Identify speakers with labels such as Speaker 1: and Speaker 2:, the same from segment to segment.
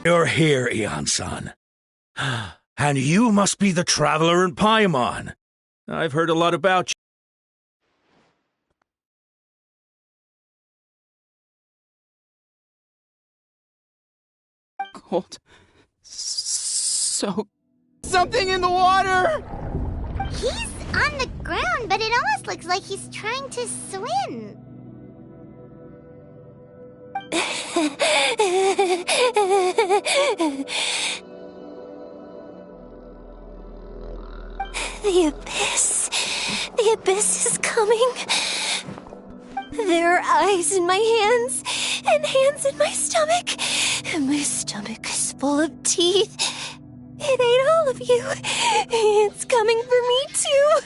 Speaker 1: You're here, Eon-san. And you must be the traveler in Paimon. I've heard a lot about you.
Speaker 2: Cold. So... Something in the water!
Speaker 3: He's on the ground, but it almost looks like he's trying to swim.
Speaker 4: The abyss. The abyss is coming. There are eyes in my hands, and hands in my stomach. And my stomach is full of teeth. It ate all of you. It's coming for me, too.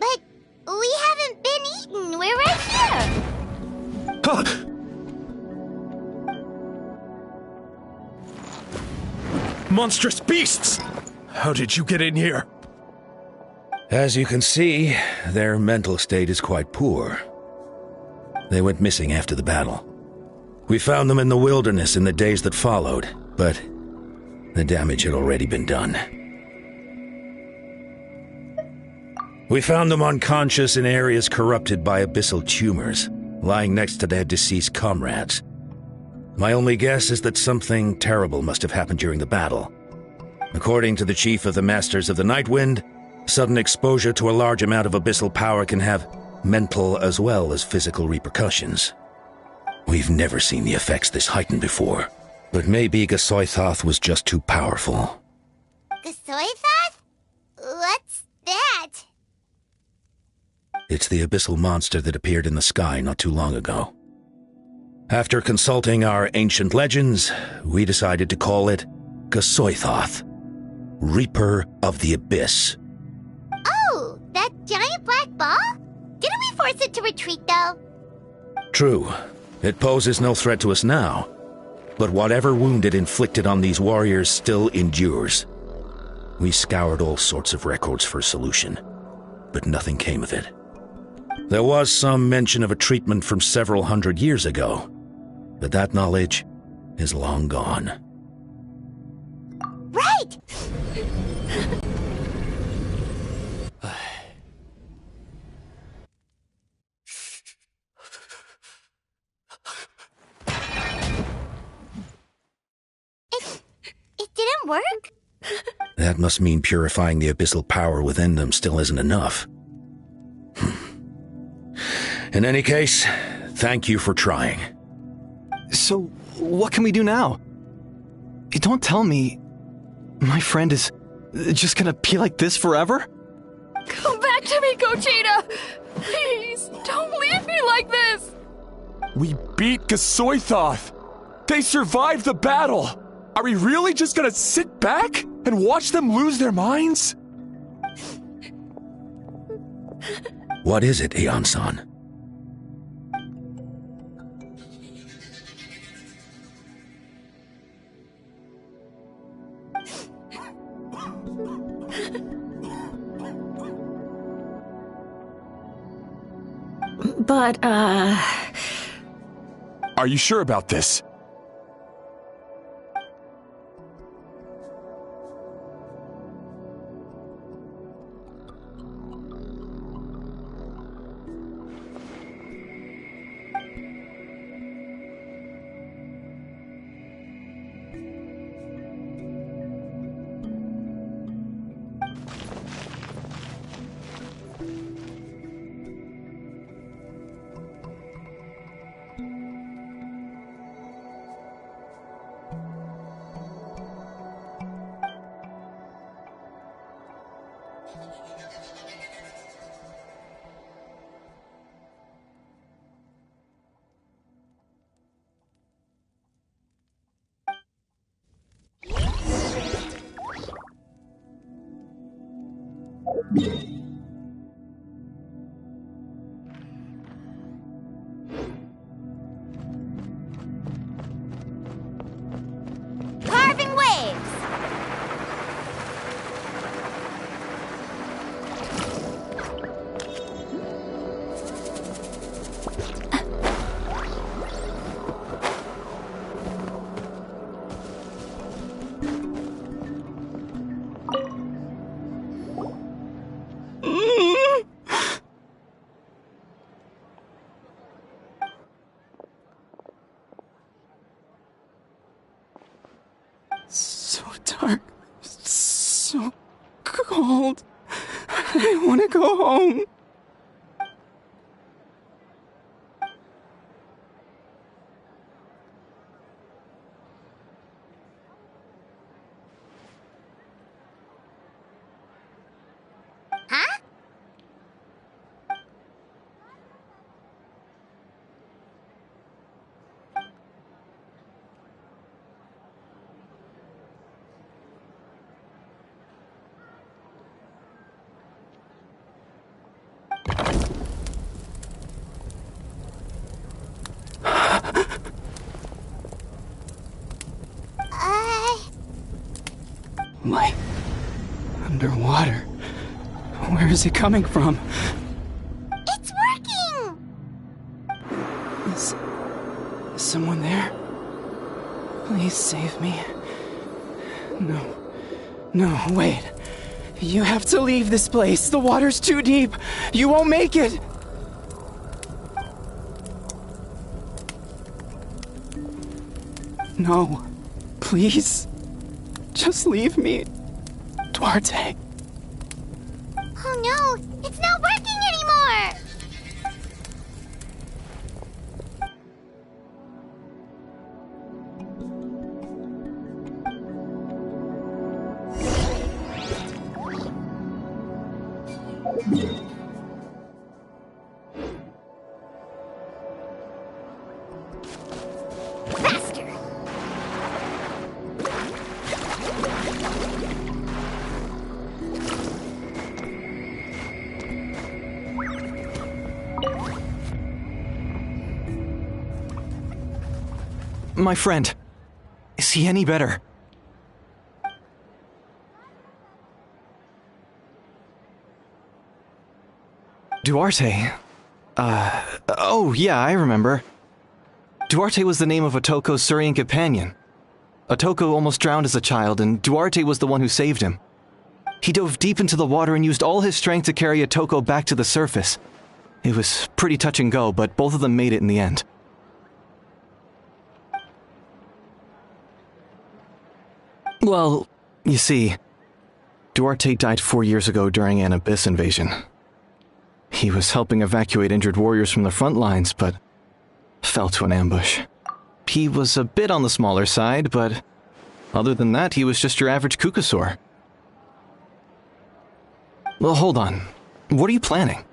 Speaker 3: But we haven't been eaten. We're right here.
Speaker 1: Monstrous beasts! How did you get in here? As you can see, their mental state is quite poor. They went missing after the battle. We found them in the wilderness in the days that followed, but the damage had already been done. We found them unconscious in areas corrupted by abyssal tumors, lying next to their deceased comrades. My only guess is that something terrible must have happened during the battle. According to the chief of the Masters of the Nightwind, sudden exposure to a large amount of abyssal power can have mental as well as physical repercussions. We've never seen the effects this heightened before, but maybe Gasoithoth was just too powerful.
Speaker 3: Gasoithoth? What's that?
Speaker 1: It's the abyssal monster that appeared in the sky not too long ago. After consulting our ancient legends, we decided to call it Gasoithoth, Reaper of the Abyss.
Speaker 3: Oh, that giant black ball? Didn't we force it to retreat, though?
Speaker 1: True. It poses no threat to us now, but whatever wound it inflicted on these warriors still endures. We scoured all sorts of records for a solution, but nothing came of it. There was some mention of a treatment from several hundred years ago, but that knowledge is long gone.
Speaker 3: Right! It didn't work?
Speaker 1: That must mean purifying the abyssal power within them still isn't enough. In any case, thank you for trying.
Speaker 2: So, what can we do now? Don't tell me my friend is just gonna be like this forever?
Speaker 5: Come back to me, Gogeta! Please, don't leave me like this!
Speaker 6: We beat Gasoithoth! They survived the battle! Are we really just gonna sit back and watch them lose their minds?
Speaker 1: What is it, Eon-san?
Speaker 5: But,
Speaker 6: Are you sure about this?
Speaker 3: Carving waves!
Speaker 2: dark. So cold. I want to go home.
Speaker 3: Huh?
Speaker 2: Light. Underwater. Where is it coming from?
Speaker 3: It's working!
Speaker 2: Is someone there? Please save me. No, wait. You have to leave this place. The water's too deep. You won't make it. No. Please. Just leave me. Duarte.
Speaker 3: Oh no, it's not working anymore! Faster!
Speaker 2: My friend. Is he any better? Duarte? Oh yeah, I remember. Duarte was the name of Otoko's Surian companion. Otoko almost drowned as a child, and Duarte was the one who saved him. He dove deep into the water and used all his strength to carry Otoko back to the surface. It was pretty touch and go, but both of them made it in the end. Well, you see, Duarte died 4 years ago during an Abyss invasion. He was helping evacuate injured warriors from the front lines, but fell to an ambush. He was a bit on the smaller side, but other than that, he was just your average Kukasaur. Well, hold on. What are you planning?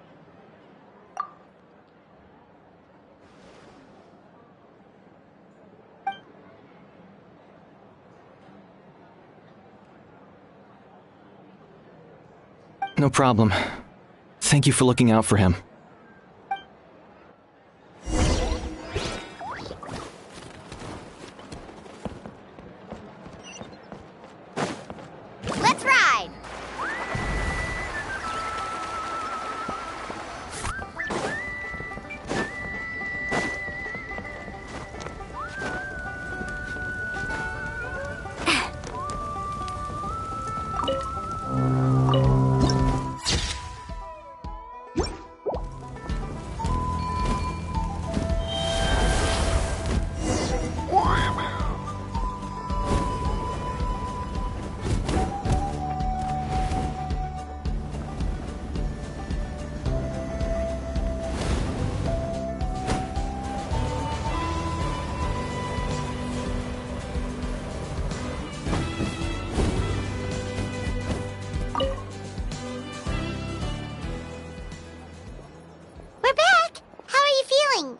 Speaker 2: No problem. Thank you for looking out for him.
Speaker 3: Let's ride! We're back! How are you feeling?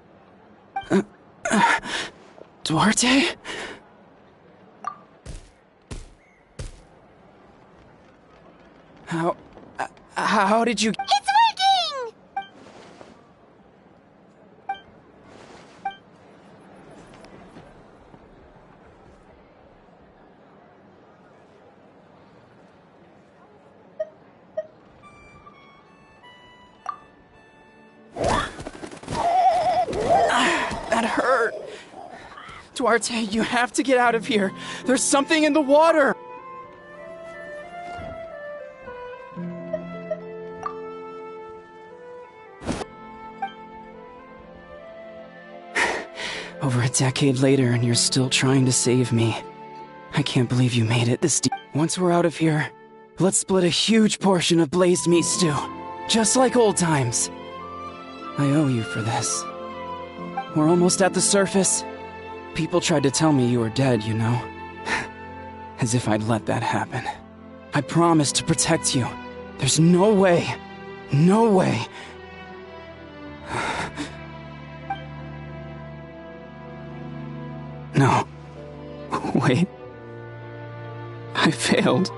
Speaker 2: Duarte? How did you...
Speaker 3: It's working!
Speaker 2: That hurt. Duarte, you have to get out of here. There's something in the water. Over a decade later, and you're still trying to save me.
Speaker 7: I can't believe you made it this deep. Once we're out of here, let's split a huge portion of blazed meat stew. Just like old times. I owe you for this. We're almost at the surface. People tried to tell me you were dead, you know. As if I'd let that happen. I promised to protect you. There's no way. No way. No. Wait. I failed.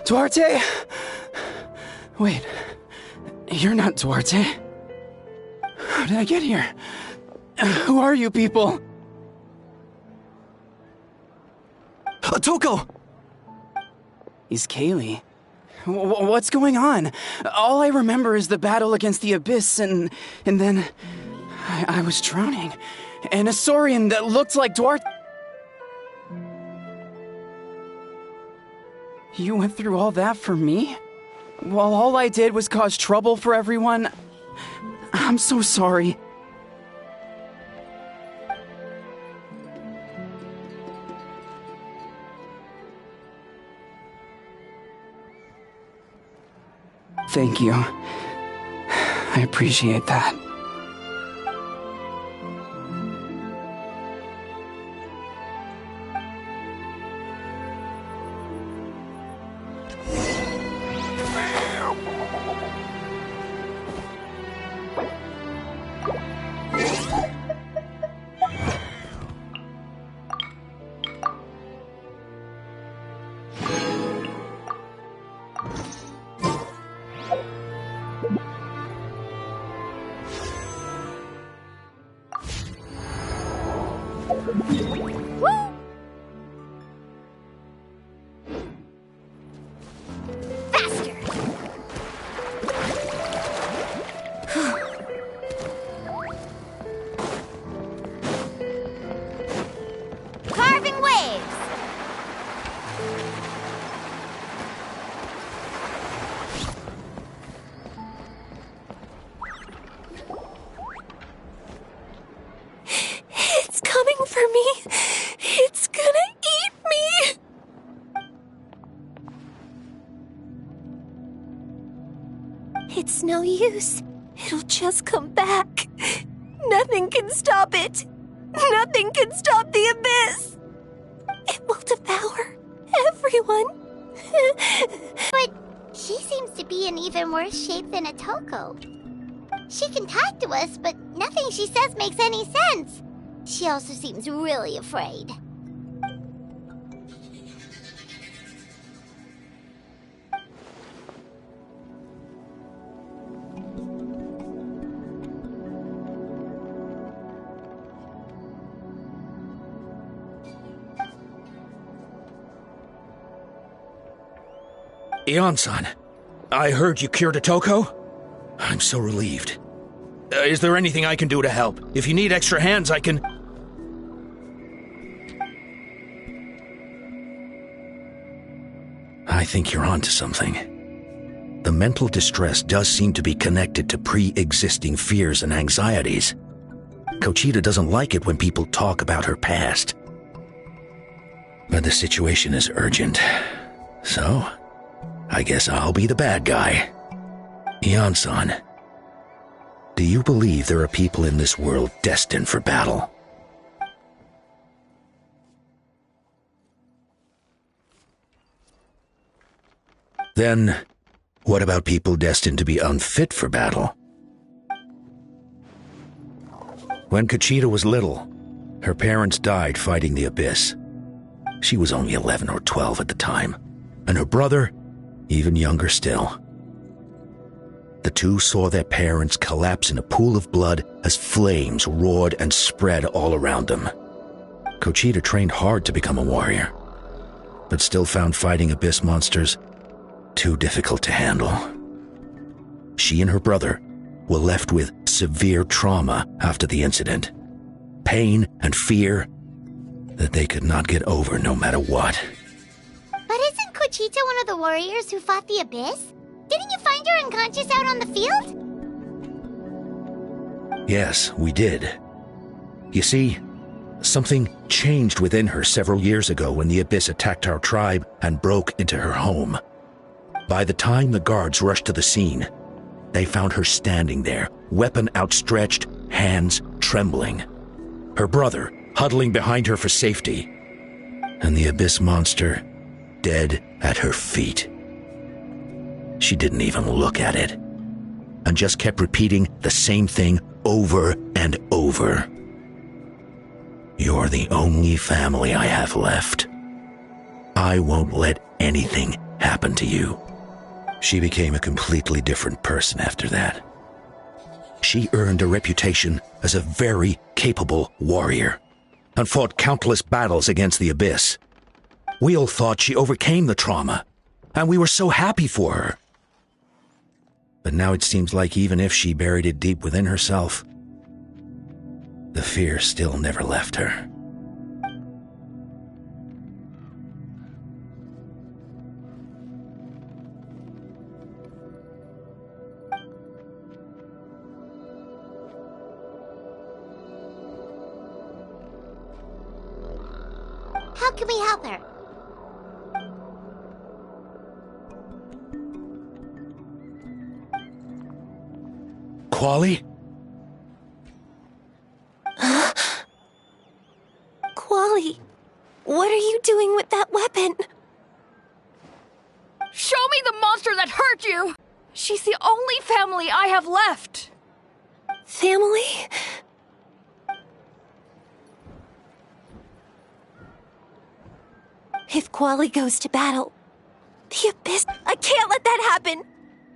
Speaker 7: Duarte? Wait, you're not Duarte. How did I get here? Who are you people?
Speaker 2: Toko!
Speaker 7: He's Kaylee. What's going on? All I remember is the battle against the Abyss, and then I was drowning. And a Saurian that looked like Duarte. You went through all that for me? While all I did was cause trouble for everyone? I'm so sorry. Thank you. I appreciate that.
Speaker 4: It's no use. It'll just come back. Nothing can stop it. Nothing can stop the abyss. It will devour everyone.
Speaker 3: But she seems to be in even worse shape than Atoko. She can talk to us, but nothing she says makes any sense. She also seems really afraid.
Speaker 1: Ion-san, I heard you cured Atoko? I'm so relieved. Is there anything I can do to help? If you need extra hands, I can... I think you're onto something. The mental distress does seem to be connected to pre-existing fears and anxieties. Kochita doesn't like it when people talk about her past. But the situation is urgent. So, I guess I'll be the bad guy. Ion-san, do you believe there are people in this world destined for battle? Then, what about people destined to be unfit for battle? When Kochita was little, her parents died fighting the Abyss. She was only 11 or 12 at the time, and her brother, even younger still. The two saw their parents collapse in a pool of blood as flames roared and spread all around them. Kochita trained hard to become a warrior, but still found fighting Abyss monsters too difficult to handle. She and her brother were left with severe trauma after the incident, pain and fear that they could not get over no matter what.
Speaker 3: But isn't Cochita one of the warriors who fought the Abyss? Didn't you find her unconscious out on the field?
Speaker 1: Yes, we did. You see, something changed within her several years ago when the Abyss attacked our tribe and broke into her home. By the time the guards rushed to the scene, they found her standing there, weapon outstretched, hands trembling. Her brother huddling behind her for safety, and the Abyss monster dead at her feet. She didn't even look at it, and just kept repeating the same thing over and over. You're the only family I have left. I won't let anything happen to you. She became a completely different person after that. She earned a reputation as a very capable warrior and fought countless battles against the Abyss. We all thought she overcame the trauma, and we were so happy for her. But now it seems like even if she buried it deep within herself, the fear still never left her.
Speaker 3: How can we help her?
Speaker 1: Quali?
Speaker 4: Quali, what are you doing with that weapon?
Speaker 5: Show me the monster that hurt you! She's the only family I have left!
Speaker 4: Family? If Quali goes to battle, the Abyss... I can't let that happen!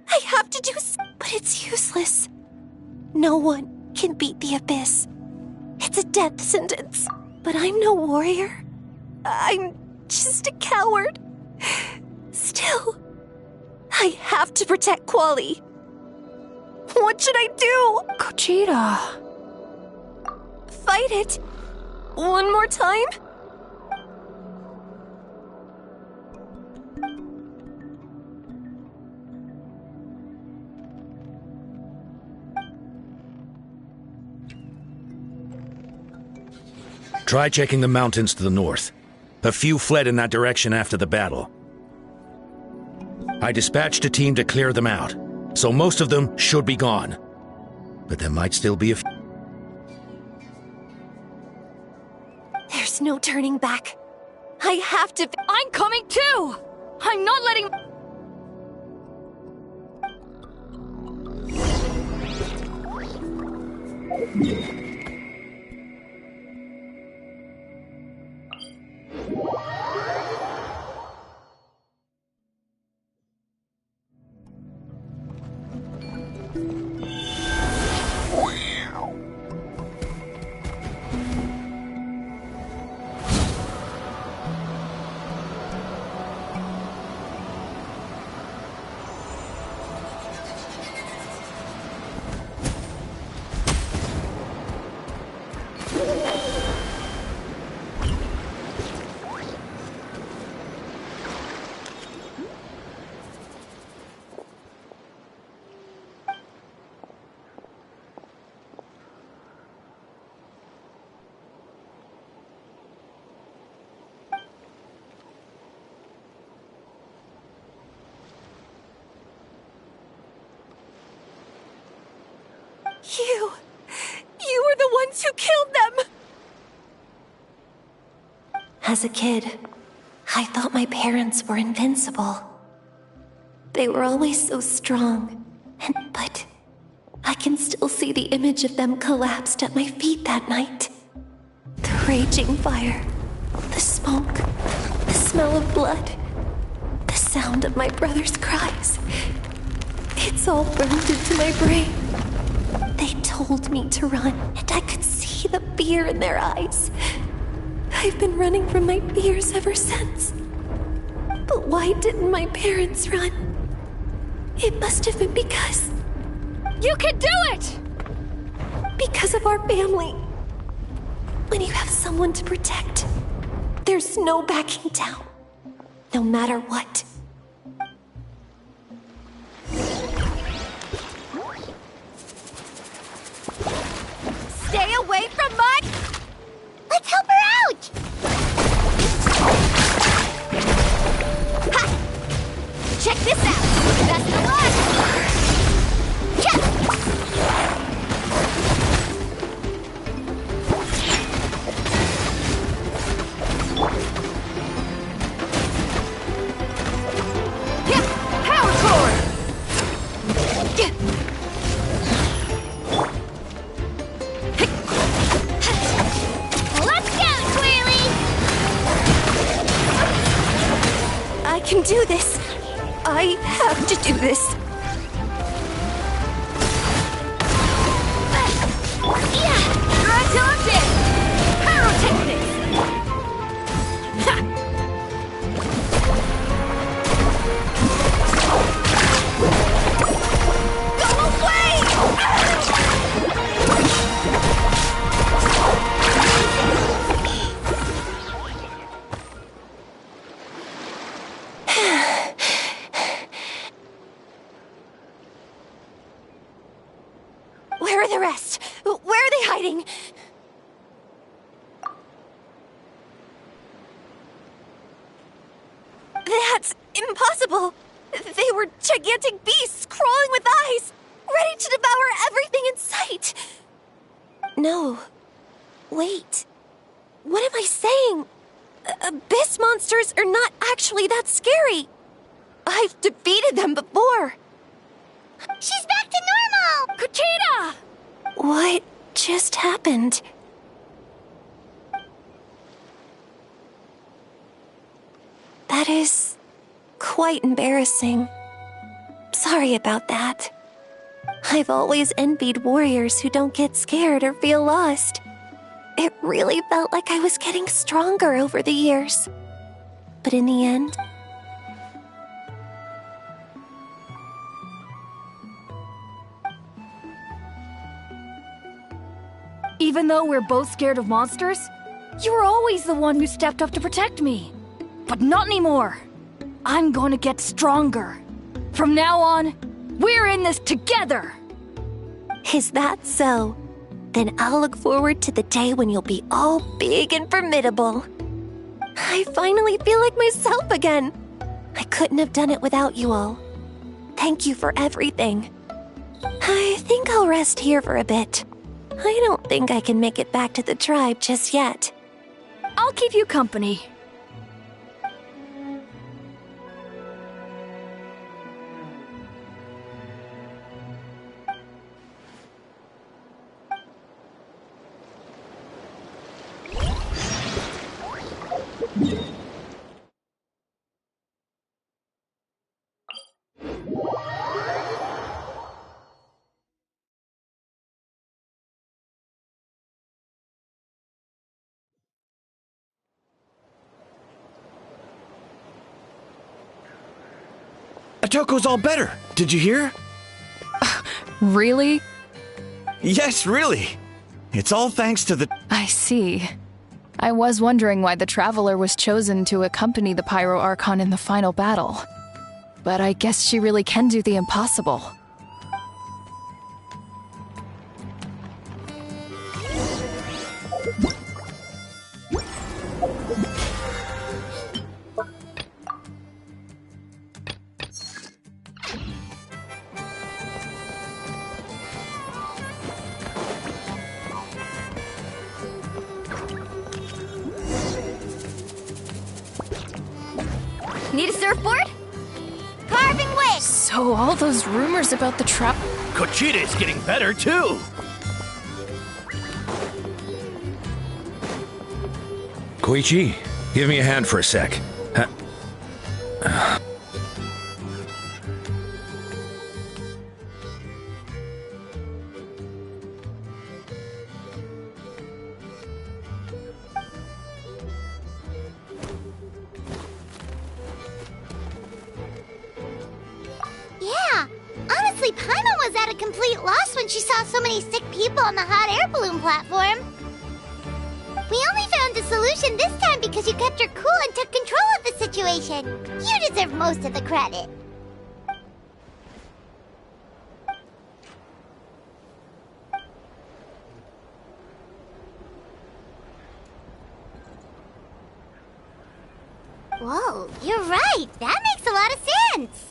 Speaker 4: I have to do but it's useless. No one can beat the Abyss. It's a death sentence. But I'm no warrior. I'm just a coward. Still, I have to protect Quali. What should I do?
Speaker 5: Cochita.
Speaker 4: Fight it. One more time?
Speaker 1: Try checking the mountains to the north. A few fled in that direction after the battle. I dispatched a team to clear them out, so most of them should be gone. But there might still be a few.
Speaker 4: There's no turning back. I have to...
Speaker 5: I'm coming too! I'm not letting...
Speaker 4: You were the ones who killed them! As a kid, I thought my parents were invincible. They were always so strong, but I can still see the image of them collapsed at my feet that night. The raging fire, the smoke, the smell of blood, the sound of my brother's cries. It's all burned into my brain. They told me to run, and I could see the fear in their eyes. I've been running from my fears ever since. But why didn't my parents run? It must have been because...
Speaker 5: You can do it!
Speaker 4: Because of our family. When you have someone to protect, there's no backing down, no matter what.
Speaker 5: Stay away from mud!
Speaker 3: Let's help her out!
Speaker 5: Ha! Check this out! Best of luck! Power core!
Speaker 3: Let's go, Twirly!
Speaker 4: I can do this. I have to do this.
Speaker 5: Try till I'm dead! Pyrotechnics! Ha! Go away!
Speaker 4: Where are the rest? Where are they hiding? That's impossible! They were gigantic beasts crawling with eyes, ready to devour everything in sight! No. Wait. What am I saying? Abyss monsters are not actually that scary. I've defeated them before.
Speaker 3: She's back to normal!
Speaker 5: Kuchita!
Speaker 4: What just happened? That is quite embarrassing. Sorry about that. I've always envied warriors who don't get scared or feel lost. It really felt like I was getting stronger over the years. But in the end,
Speaker 5: Even though we're both scared of monsters, you were always the one who stepped up to protect me. But not anymore. I'm going to get stronger. From now on, we're in this together.
Speaker 4: is that so? Then I'll look forward to the day when you'll be all big and formidable. I finally feel like myself again. I couldn't have done it without you all. Thank you for everything. I think I'll rest here for a bit. I don't think I can make it back to the tribe just yet.
Speaker 5: I'll keep you company.
Speaker 2: Atoko's all better. Did you hear?
Speaker 8: Really?
Speaker 2: Yes, really. It's all thanks to the...
Speaker 8: I see. I was wondering why the Traveler was chosen to accompany the Pyro Archon in the final battle. But I guess she really can do the impossible.
Speaker 5: Need a surfboard?
Speaker 3: Carving wigs!
Speaker 8: So all those rumors about the trap...
Speaker 1: Kochita's getting better, too! Koichi, give me a hand for a sec.
Speaker 3: Yeah, honestly, Paimon was at a complete loss when she saw so many sick people on the hot air balloon platform. We only found a solution this time because you kept your cool and took control of the situation. You deserve most of the credit. Whoa, you're right. That makes a lot of sense.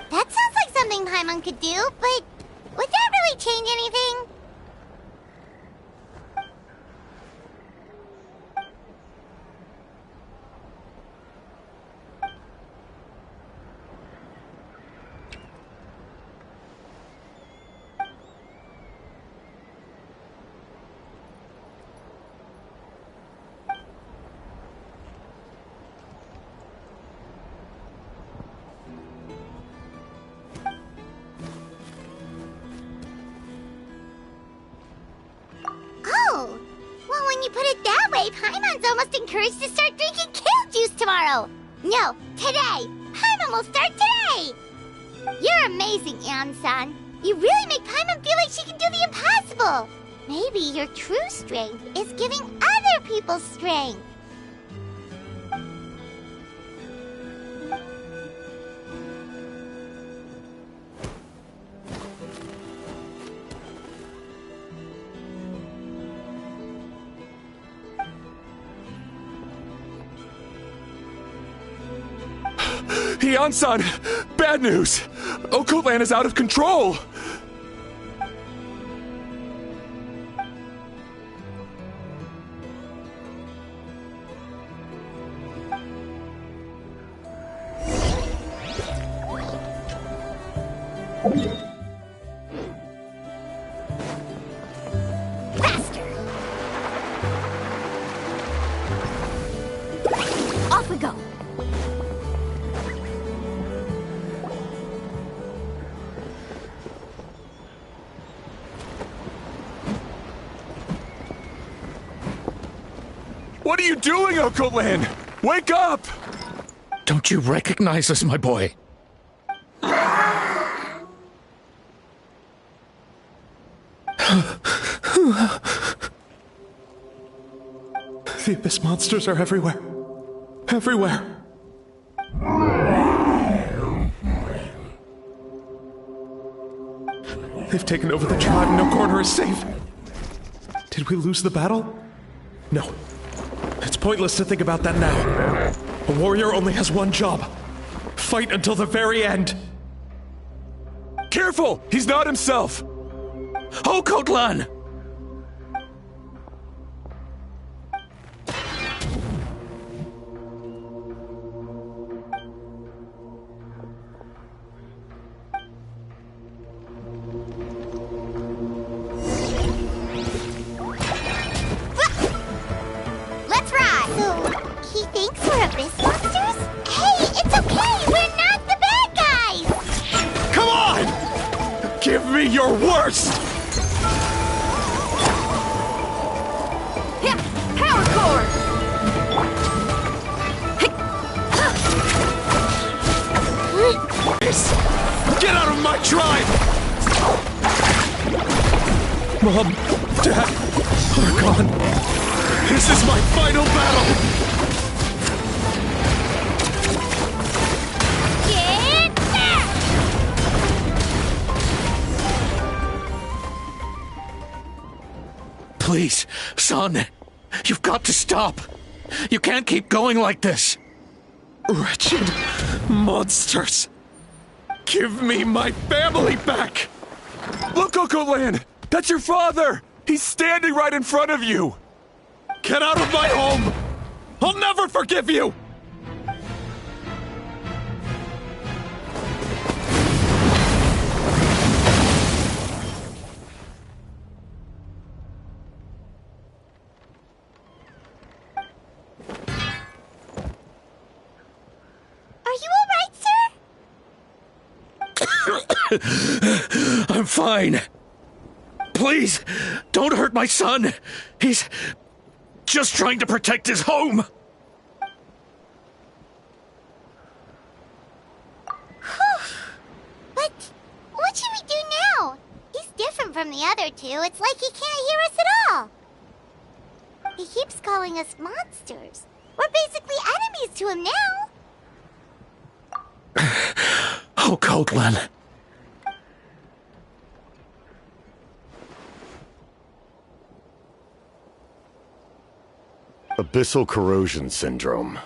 Speaker 3: That sounds like something Paimon could do, but would that really change anything? Oh, well, when you put it that way, Paimon's almost encouraged to start drinking kale juice tomorrow. No, today. Paimon will start today. You're amazing, Ann-san. You really make Paimon feel like she can do the impossible. Maybe your true strength is giving other people strength.
Speaker 6: Heian-san! Bad news! Okotland is out of control!
Speaker 3: Faster! Off we go!
Speaker 6: What are you doing, Okotland? Wake up!
Speaker 1: Don't you recognize us, my boy?
Speaker 9: The Abyss monsters are everywhere. Everywhere. They've taken over the tribe. No corner is safe. Did we lose the battle? No. It's pointless to think about that now. A warrior only has one job. Fight until the very end.
Speaker 6: Careful! He's not himself!
Speaker 1: Okotlan!
Speaker 3: Let's ride! So, he thinks we're Abyss monsters? Hey, it's okay! We're not the bad guys!
Speaker 6: Come on! Give me your worst!
Speaker 4: Yeah, power core!
Speaker 6: Get out of my tribe!
Speaker 9: Mom, Dad, are gone.
Speaker 6: This is my final battle!
Speaker 3: Get back!
Speaker 1: Please, son. You've got to stop. You can't keep going like this.
Speaker 9: Wretched monsters.
Speaker 6: Give me my family back! Look, Okotland! That's your father! He's standing right in front of you! Get out of my home! I'll never forgive you!
Speaker 1: I'm fine. Please, don't hurt my son. He's just trying to protect his home.
Speaker 3: But what should we do now? He's different from the other two. It's like he can't hear us at all. He keeps calling us monsters. We're basically enemies to him now.
Speaker 1: Oh, Coatlan.
Speaker 10: Abyssal corrosion syndrome.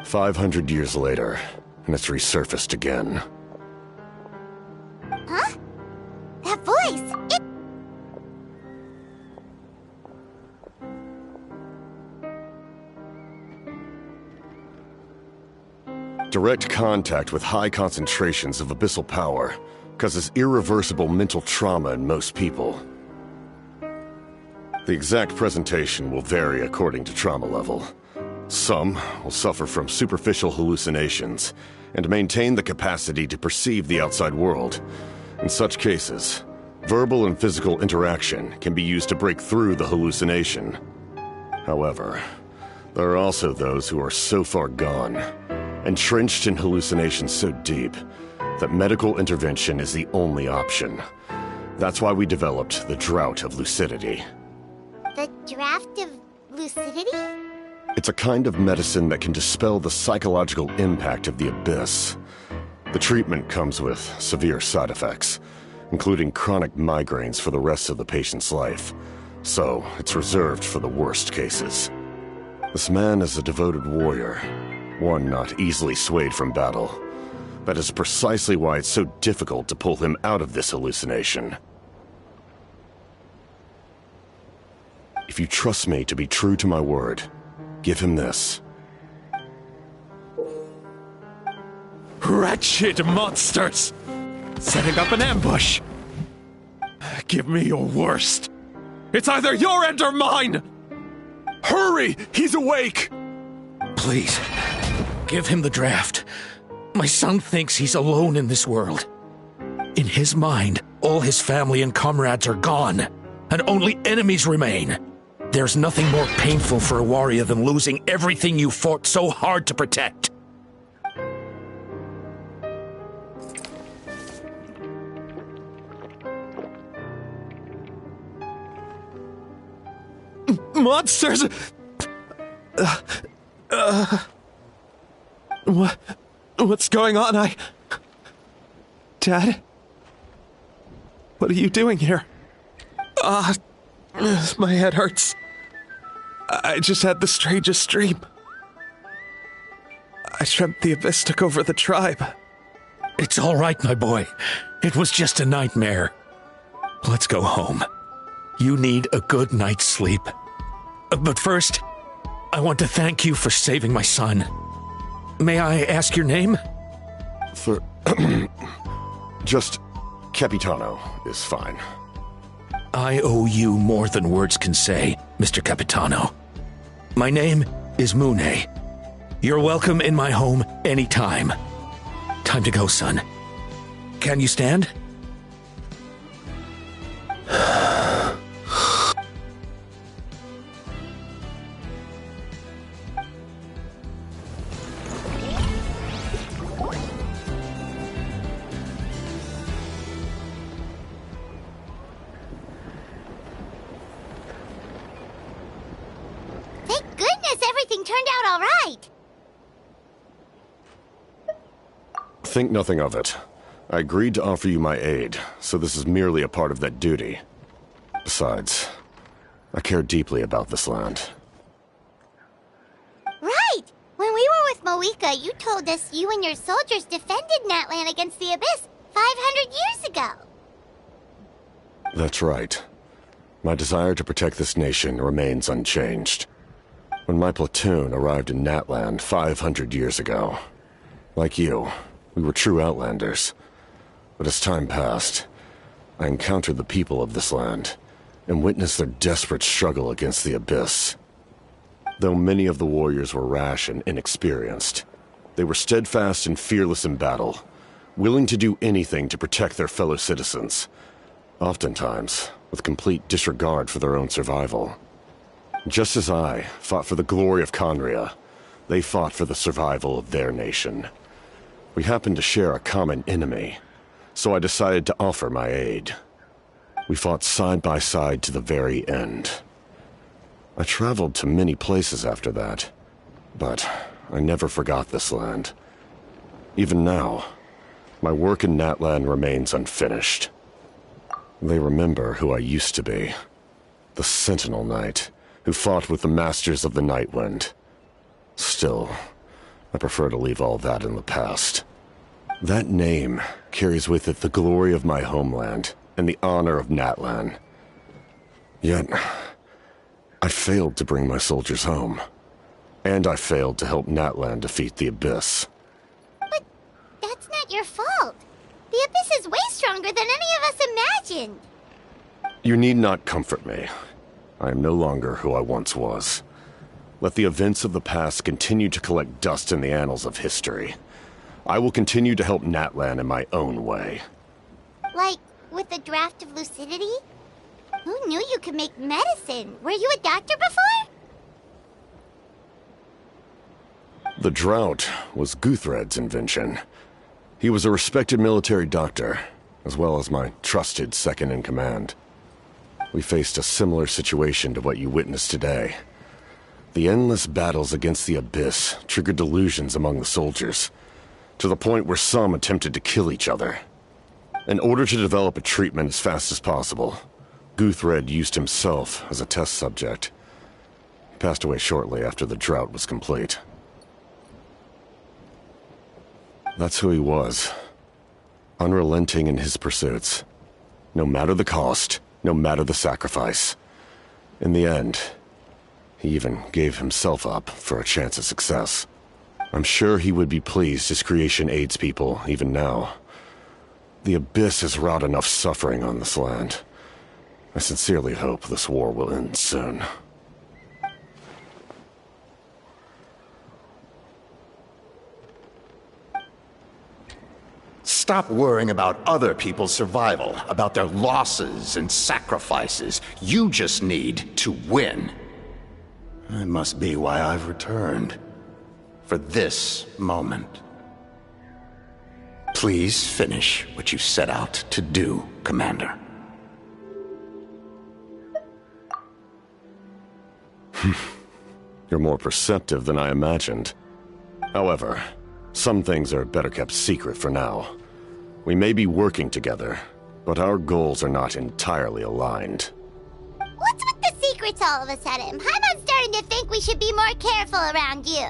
Speaker 10: 500 years later, and it's resurfaced again.
Speaker 3: Huh? That voice!
Speaker 10: Direct contact with high concentrations of abyssal power causes irreversible mental trauma in most people. The exact presentation will vary according to trauma level. Some will suffer from superficial hallucinations and maintain the capacity to perceive the outside world. In such cases, verbal and physical interaction can be used to break through the hallucination. However, there are also those who are so far gone, entrenched in hallucinations so deep, that medical intervention is the only option. That's why we developed the Drought of Lucidity.
Speaker 3: The Draft of Lucidity?
Speaker 10: It's a kind of medicine that can dispel the psychological impact of the abyss. The treatment comes with severe side effects, including chronic migraines for the rest of the patient's life. So, it's reserved for the worst cases. This man is a devoted warrior, one not easily swayed from battle. That is precisely why it's so difficult to pull him out of this hallucination. If you trust me to be true to my word, give him this.
Speaker 6: Wretched monsters! Setting up an ambush! Give me your worst. It's either your end or mine! Hurry! He's awake!
Speaker 1: Please, give him the draft. My son thinks he's alone in this world. In his mind, all his family and comrades are gone, and only enemies remain. There's nothing more painful for a warrior than losing everything you fought so hard to protect.
Speaker 6: Monsters! What's going on? Dad? What are you doing here? My head hurts. I just had the strangest dream. I dreamt the Abyss took over the tribe.
Speaker 1: It's all right, my boy. It was just a nightmare. Let's go home. You need a good night's sleep. But first, I want to thank you for saving my son. May I ask your name?
Speaker 10: Just Capitano is fine.
Speaker 1: I owe you more than words can say, Mr. Capitano. My name is Mune. You're welcome in my home anytime. Time to go, son. Can you stand?
Speaker 3: Thank goodness everything turned out all right.
Speaker 10: Think nothing of it. I agreed to offer you my aid, so this is merely a part of that duty. Besides, I care deeply about this land.
Speaker 3: Right! When we were with Moika, you told us you and your soldiers defended Natlan against the Abyss 500 years ago.
Speaker 10: That's right. My desire to protect this nation remains unchanged. When my platoon arrived in Natlan 500 years ago, like you, we were true outlanders. But as time passed, I encountered the people of this land and witnessed their desperate struggle against the Abyss. Though many of the warriors were rash and inexperienced, they were steadfast and fearless in battle, willing to do anything to protect their fellow citizens, oftentimes with complete disregard for their own survival. Just as I fought for the glory of Conria, they fought for the survival of their nation. We happened to share a common enemy, so I decided to offer my aid. We fought side by side to the very end. I traveled to many places after that, but I never forgot this land. Even now, my work in Natlan remains unfinished. They remember who I used to be. The Sentinel Knight, who fought with the Masters of the Nightwind. Still, I prefer to leave all that in the past. That name carries with it the glory of my homeland and the honor of Natlan. Yet, I failed to bring my soldiers home. And I failed to help Natlan defeat the Abyss.
Speaker 3: But that's not your fault. The Abyss is way stronger than any of us imagined.
Speaker 10: You need not comfort me. I am no longer who I once was. Let the events of the past continue to collect dust in the annals of history. I will continue to help Natlan in my own way.
Speaker 3: Like, with the draft of lucidity? Who knew you could make medicine? Were you a doctor before?
Speaker 10: The drought was Guthred's invention. He was a respected military doctor, as well as my trusted second-in-command. We faced a similar situation to what you witnessed today. The endless battles against the Abyss triggered delusions among the soldiers, to the point where some attempted to kill each other. In order to develop a treatment as fast as possible, Guthred used himself as a test subject. He passed away shortly after the drought was complete. That's who he was. Unrelenting in his pursuits. No matter the cost, no matter the sacrifice. In the end, he even gave himself up for a chance at success. I'm sure he would be pleased his creation aids people, even now. The Abyss has wrought enough suffering on this land. I sincerely hope this war will end soon.
Speaker 11: Stop worrying about other people's survival, about their losses and sacrifices. You just need to win. That must be why I've returned. For this moment. Please finish what you set out to do, Commander.
Speaker 10: You're more perceptive than I imagined. However, some things are better kept secret for now. We may be working together, but our goals are not entirely aligned.
Speaker 3: What's with the secrets all of a sudden? I'm starting to think we should be more careful around you.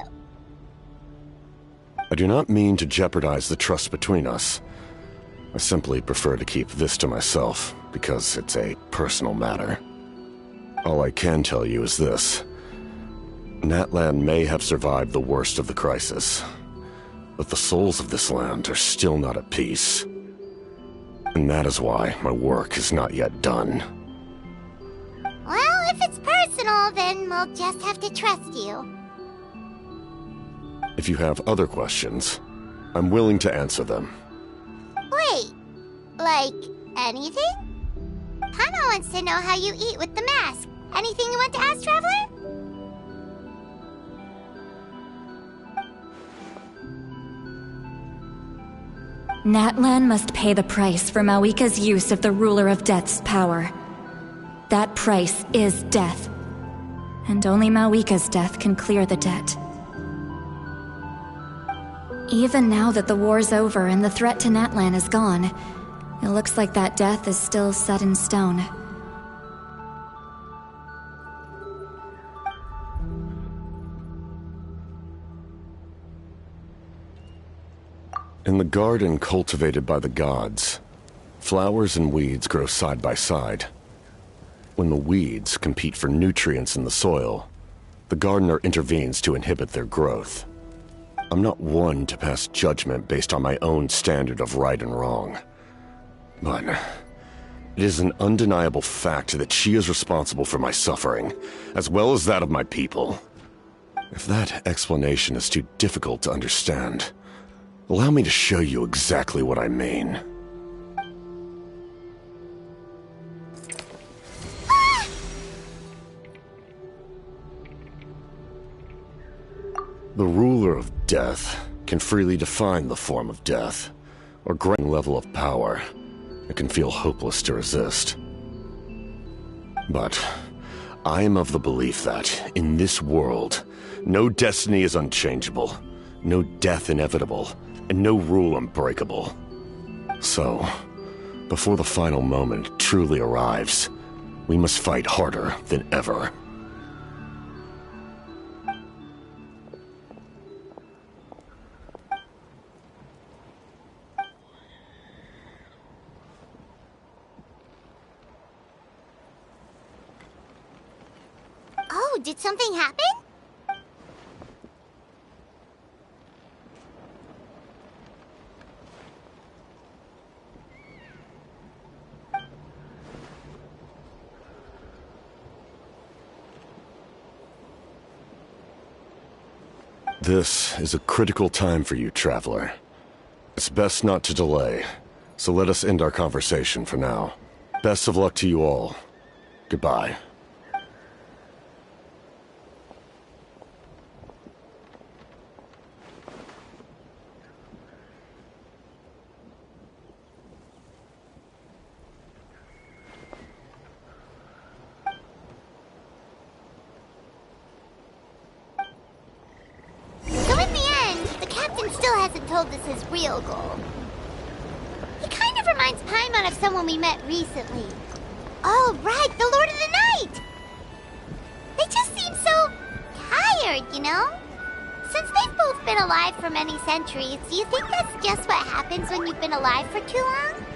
Speaker 10: I do not mean to jeopardize the trust between us. I simply prefer to keep this to myself, because it's a personal matter. All I can tell you is this. Natlan may have survived the worst of the crisis, but the souls of this land are still not at peace. And that is why my work is not yet done.
Speaker 3: Well, if it's personal, then we'll just have to trust you.
Speaker 10: If you have other questions, I'm willing to answer them.
Speaker 3: Wait, like anything? Hana wants to know how you eat with the mask. Anything you want to ask, Traveler?
Speaker 12: Natlan must pay the price for Mawika's use of the Ruler of Death's power. That price is death. And only Mawika's death can clear the debt. Even now that the war's over and the threat to Natlan is gone, it looks like that death is still set in stone.
Speaker 10: In the garden cultivated by the gods, flowers and weeds grow side by side. When the weeds compete for nutrients in the soil, the gardener intervenes to inhibit their growth. I'm not one to pass judgment based on my own standard of right and wrong. But it is an undeniable fact that she is responsible for my suffering, as well as that of my people. If that explanation is too difficult to understand, Allow me to show you exactly what I mean. The ruler of death can freely define the form of death, or grant level of power. It can feel hopeless to resist. But I am of the belief that, in this world, no destiny is unchangeable, no death inevitable, and no rule unbreakable. So, before the final moment truly arrives, we must fight harder than ever.
Speaker 3: Oh, did something happen?
Speaker 10: This is a critical time for you, Traveler. It's best not to delay, so let us end our conversation for now. Best of luck to you all. Goodbye.
Speaker 3: Told us his real goal. He kind of reminds Paimon of someone we met recently. Oh, right, the Lord of the Night! They just seem so tired, you know? Since they've both been alive for many centuries, do you think that's just what happens when you've been alive for too long?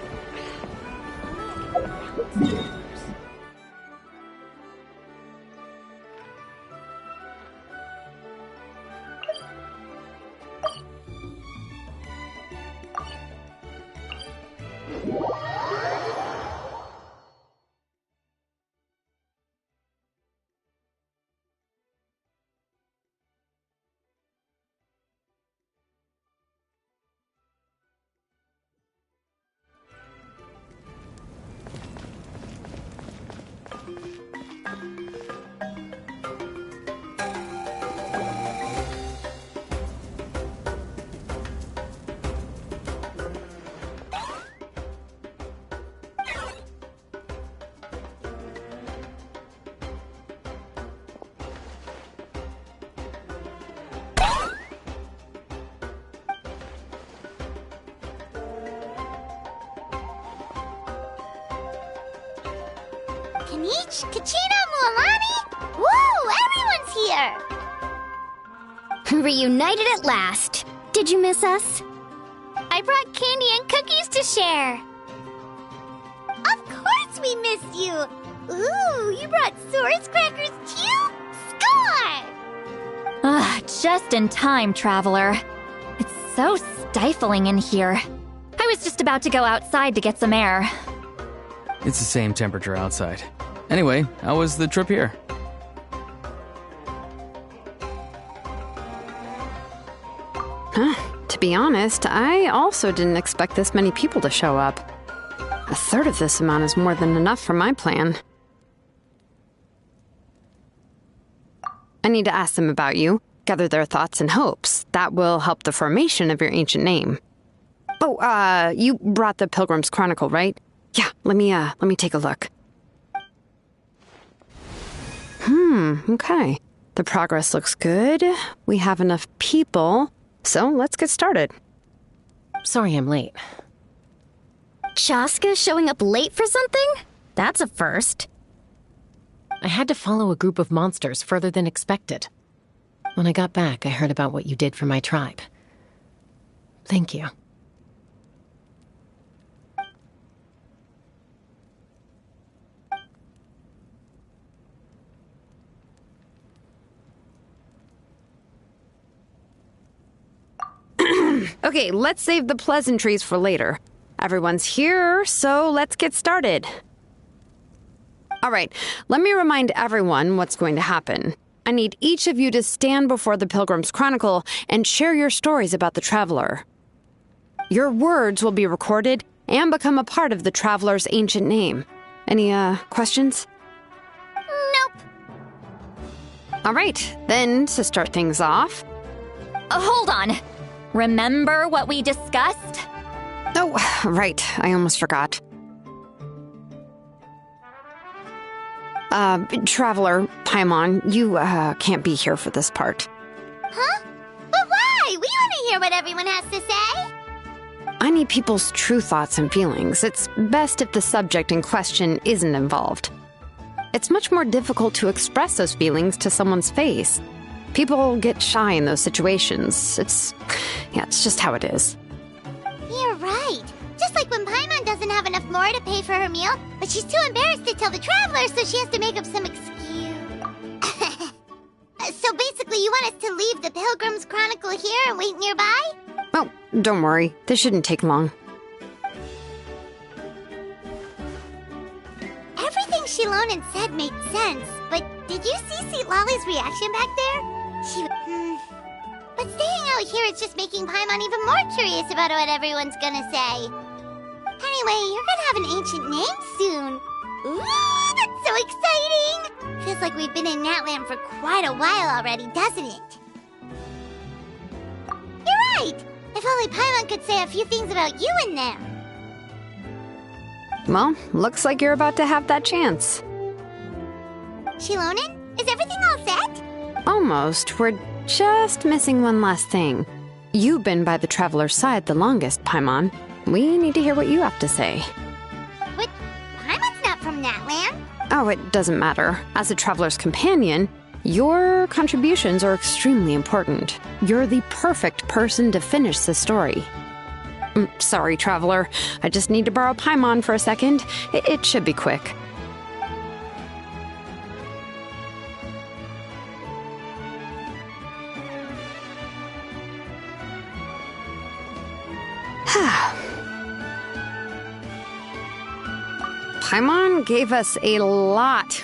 Speaker 3: Kanich, Kachina, Mualani? Woo! Everyone's here!
Speaker 4: Reunited at last. Did you miss us? I brought candy and cookies to share.
Speaker 3: Of course we missed you! Ooh, you brought Source crackers too? Score!
Speaker 12: Just in time, Traveler. It's so stifling in here. I was just about to go outside to get some air.
Speaker 13: It's the same temperature outside. Anyway, how was the trip here?
Speaker 14: To be honest, I also didn't expect this many people to show up. A third of this amount is more than enough for my plan. I need to ask them about you, gather their thoughts and hopes. That will help the formation of your ancient name. Oh, you brought the Pilgrim's Chronicle, right? Yeah, let me take a look. Okay. The progress looks good. We have enough people, so let's get started.
Speaker 15: Sorry I'm late.
Speaker 4: Chaska showing up late for something? That's a first.
Speaker 15: I had to follow a group of monsters further than expected. When I got back, I heard about what you did for my tribe. Thank you.
Speaker 14: Okay, let's save the pleasantries for later. Everyone's here, so let's get started. All right, let me remind everyone what's going to happen. I need each of you to stand before the Pilgrim's Chronicle and share your stories about the Traveler. Your words will be recorded and become a part of the Traveler's ancient name. Any, questions?
Speaker 3: Nope.
Speaker 14: All right, then, to start things off...
Speaker 12: Hold on. Remember what we discussed?
Speaker 14: Oh, right, I almost forgot. Traveler, Paimon, you, can't be here for this part.
Speaker 3: Huh? But why? We want to hear what everyone has to say.
Speaker 14: I need people's true thoughts and feelings. It's best if the subject in question isn't involved. It's much more difficult to express those feelings to someone's face. People get shy in those situations. It's just how it is.
Speaker 3: You're right. Just like when Paimon doesn't have enough more to pay for her meal, but she's too embarrassed to tell the Traveler, so she has to make up some excuse. So basically, you want us to leave the Pilgrim's Chronicle here and wait nearby?
Speaker 14: Oh, don't worry. This shouldn't take long.
Speaker 3: Everything Shilonen said made sense, but did you see Sweet Lolly's reaction back there? But staying out here is just making Paimon even more curious about what everyone's gonna say. Anyway, you're gonna have an ancient name soon. Ooh, that's so exciting! Feels like we've been in Natland for quite a while already, doesn't it? You're right! If only Paimon could say a few things about you in there.
Speaker 14: Well, looks like you're about to have that chance.
Speaker 3: Shilonen, is everything all set?
Speaker 14: Almost. We're just missing one last thing. You've been by the Traveler's side the longest, Paimon. We need to hear what you have to say.
Speaker 3: But Paimon's not from Natland.
Speaker 14: Oh, it doesn't matter. As a Traveler's companion, your contributions are extremely important. You're the perfect person to finish the story. Sorry, Traveler. I just need to borrow Paimon for a second. It should be quick. Paimon gave us a lot,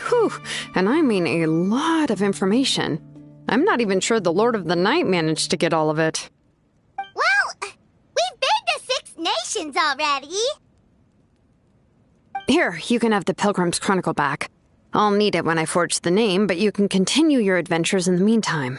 Speaker 14: and I mean a lot of information. I'm not even sure the Lord of the Night managed to get all of it.
Speaker 3: Well, we've been to 6 nations already.
Speaker 14: Here, you can have the Pilgrim's Chronicle back. I'll need it when I forge the name, but you can continue your adventures in the meantime.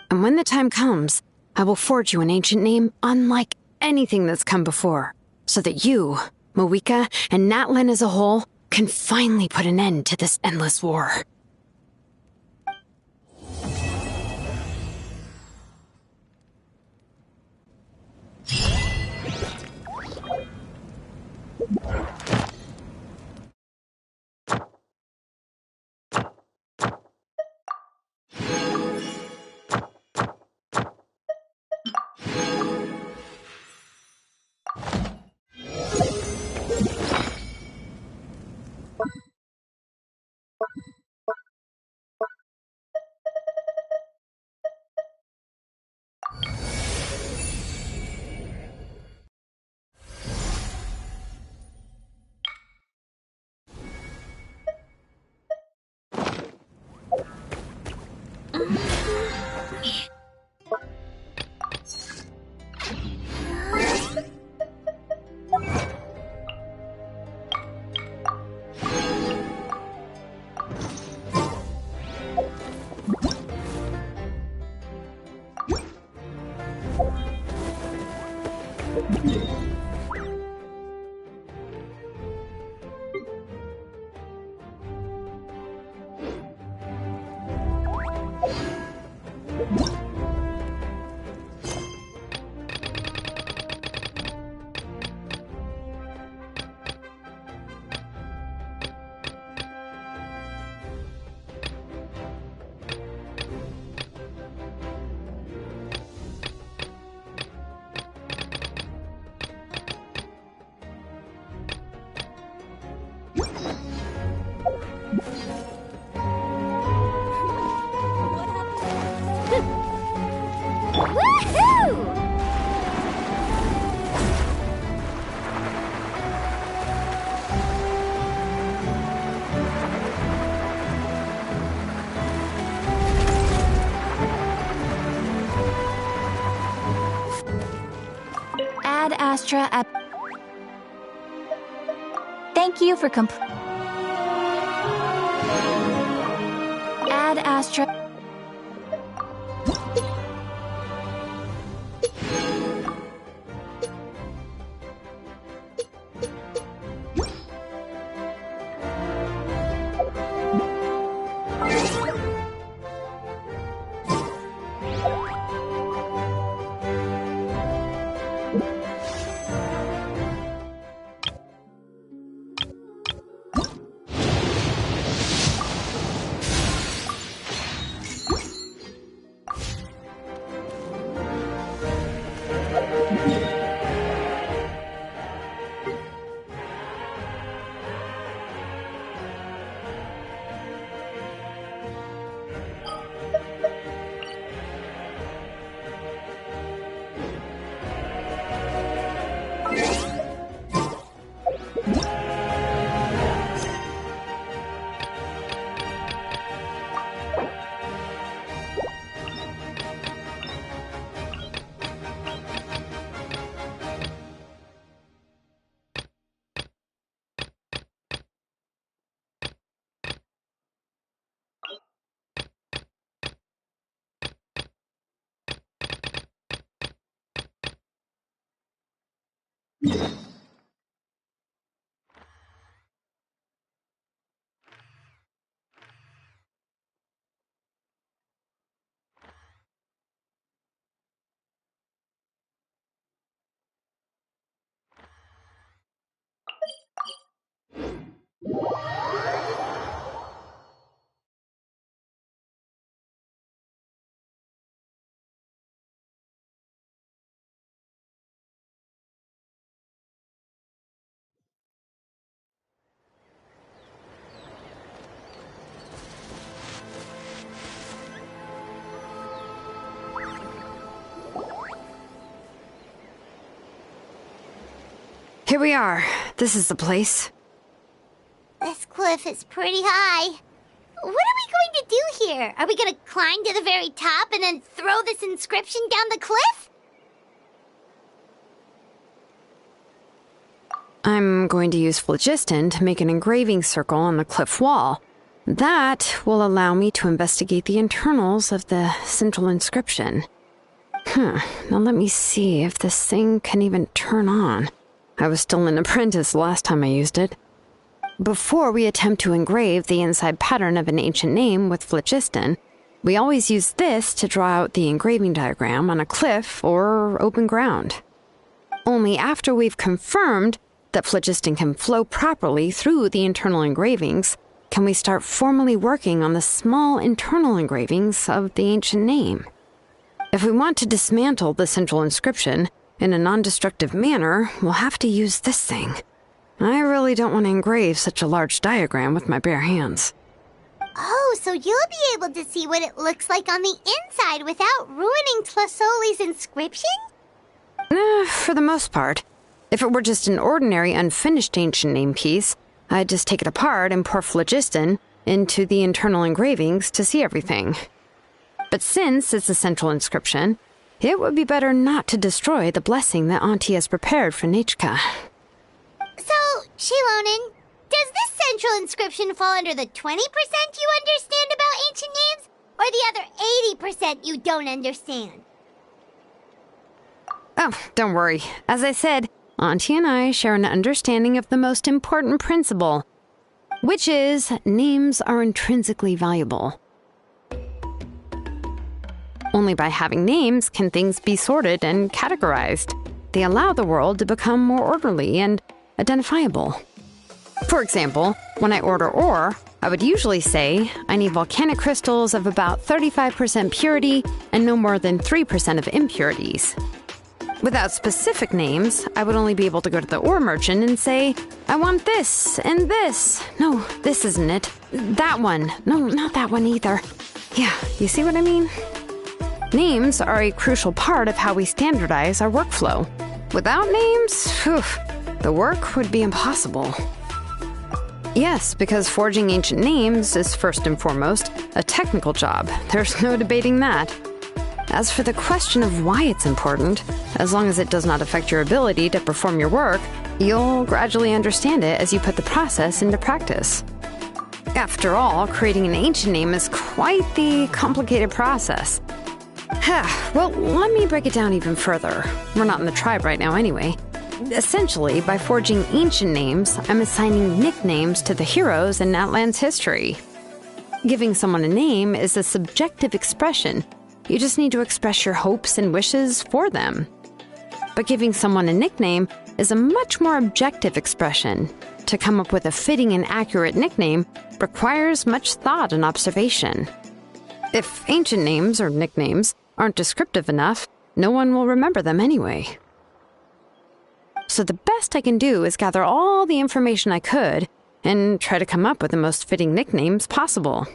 Speaker 14: And when the time comes, I will forge you an ancient name unlike anything that's come before, so that you, Moeka, and Natlan as a whole can finally put an end to this endless war.
Speaker 16: What?
Speaker 12: Astra at... Thank you for Add Astra...
Speaker 14: Here we are. This is the place.
Speaker 3: This cliff is pretty high. What are we going to do here? Are we going to climb to the very top and then throw this inscription down the cliff?
Speaker 14: I'm going to use phlogiston to make an engraving circle on the cliff wall. That will allow me to investigate the internals of the central inscription. Now let me see if this thing can even turn on. I was still an apprentice last time I used it. Before we attempt to engrave the inside pattern of an ancient name with phlogiston, we always use this to draw out the engraving diagram on a cliff or open ground. Only after we've confirmed that phlogiston can flow properly through the internal engravings can we start formally working on the small internal engravings of the ancient name. If we want to dismantle the central inscription in a non-destructive manner, we'll have to use this thing. I really don't want to engrave such a large diagram with my bare hands.
Speaker 3: Oh, so you'll be able to see what it looks like on the inside without ruining Tlasoli's inscription?
Speaker 14: For the most part. If it were just an ordinary unfinished ancient name piece, I'd just take it apart and pour phlogiston into the internal engravings to see everything. But since it's a central inscription, it would be better not to destroy the blessing that Auntie has prepared for Nechka.
Speaker 3: So, Shilonen, does this central inscription fall under the 20% you understand about ancient names, or the other 80% you don't understand?
Speaker 14: Oh, don't worry. As I said, Auntie and I share an understanding of the most important principle, which is names are intrinsically valuable. Only by having names can things be sorted and categorized. They allow the world to become more orderly and identifiable. For example, when I order ore, I would usually say I need volcanic crystals of about 35% purity and no more than 3% of impurities. Without specific names, I would only be able to go to the ore merchant and say, I want this and this. No, this isn't it. That one. No, not that one either. Yeah, you see what I mean? Names are a crucial part of how we standardize our workflow. Without names, the work would be impossible. Yes, because forging ancient names is first and foremost a technical job. There's no debating that. As for the question of why it's important, as long as it does not affect your ability to perform your work, you'll gradually understand it as you put the process into practice. After all, creating an ancient name is quite the complicated process. Well, let me break it down even further. We're not in the tribe right now anyway. Essentially, by forging ancient names, I'm assigning nicknames to the heroes in Natlan's history. Giving someone a name is a subjective expression. You just need to express your hopes and wishes for them. But giving someone a nickname is a much more objective expression. To come up with a fitting and accurate nickname requires much thought and observation. If ancient names or nicknames aren't descriptive enough, no one will remember them anyway. So the best I can do is gather all the information I could and try to come up with the most fitting nicknames possible.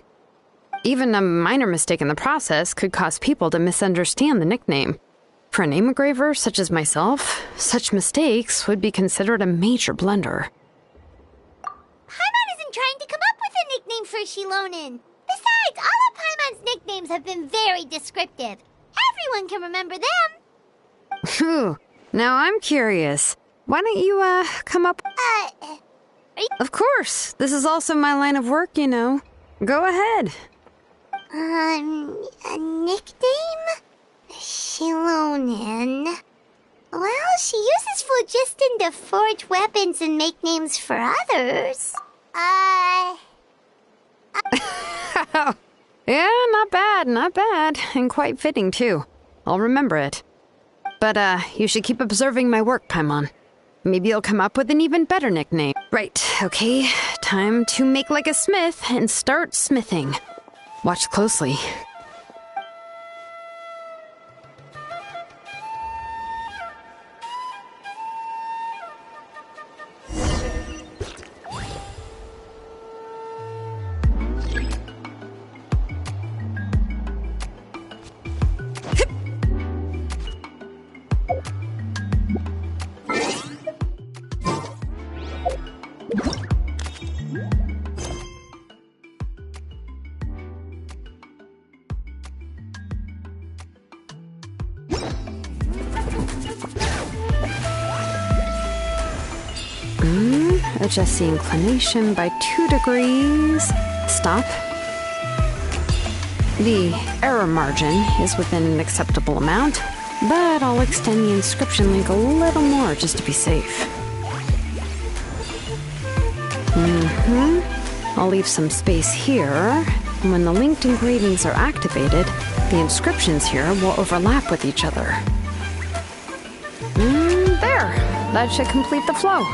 Speaker 14: Even a minor mistake in the process could cause people to misunderstand the nickname. For a name engraver such as myself, such mistakes would be considered a major blunder.
Speaker 3: Paimon isn't trying to come up with a nickname for Shilonen. Besides, all of Paimon's nicknames have been very descriptive. Everyone can remember them.
Speaker 14: Phew. Now I'm curious. Why don't you, come up...
Speaker 3: Are you...
Speaker 14: Of course. This is also my line of work, you know. Go ahead.
Speaker 3: A nickname? Shilonen. Well, she uses phlogiston to forge weapons and make names for others.
Speaker 14: Yeah, not bad. And quite fitting, too. I'll remember it. But, you should keep observing my work, Paimon. Maybe you'll come up with an even better nickname. Right, okay. Time to make like a smith and start smithing. Watch closely. Adjust the inclination by 2 degrees. Stop. The error margin is within an acceptable amount, but I'll extend the inscription link a little more just to be safe. I'll leave some space here. And when the linked engravings are activated, the inscriptions here will overlap with each other. There! That should complete the flow.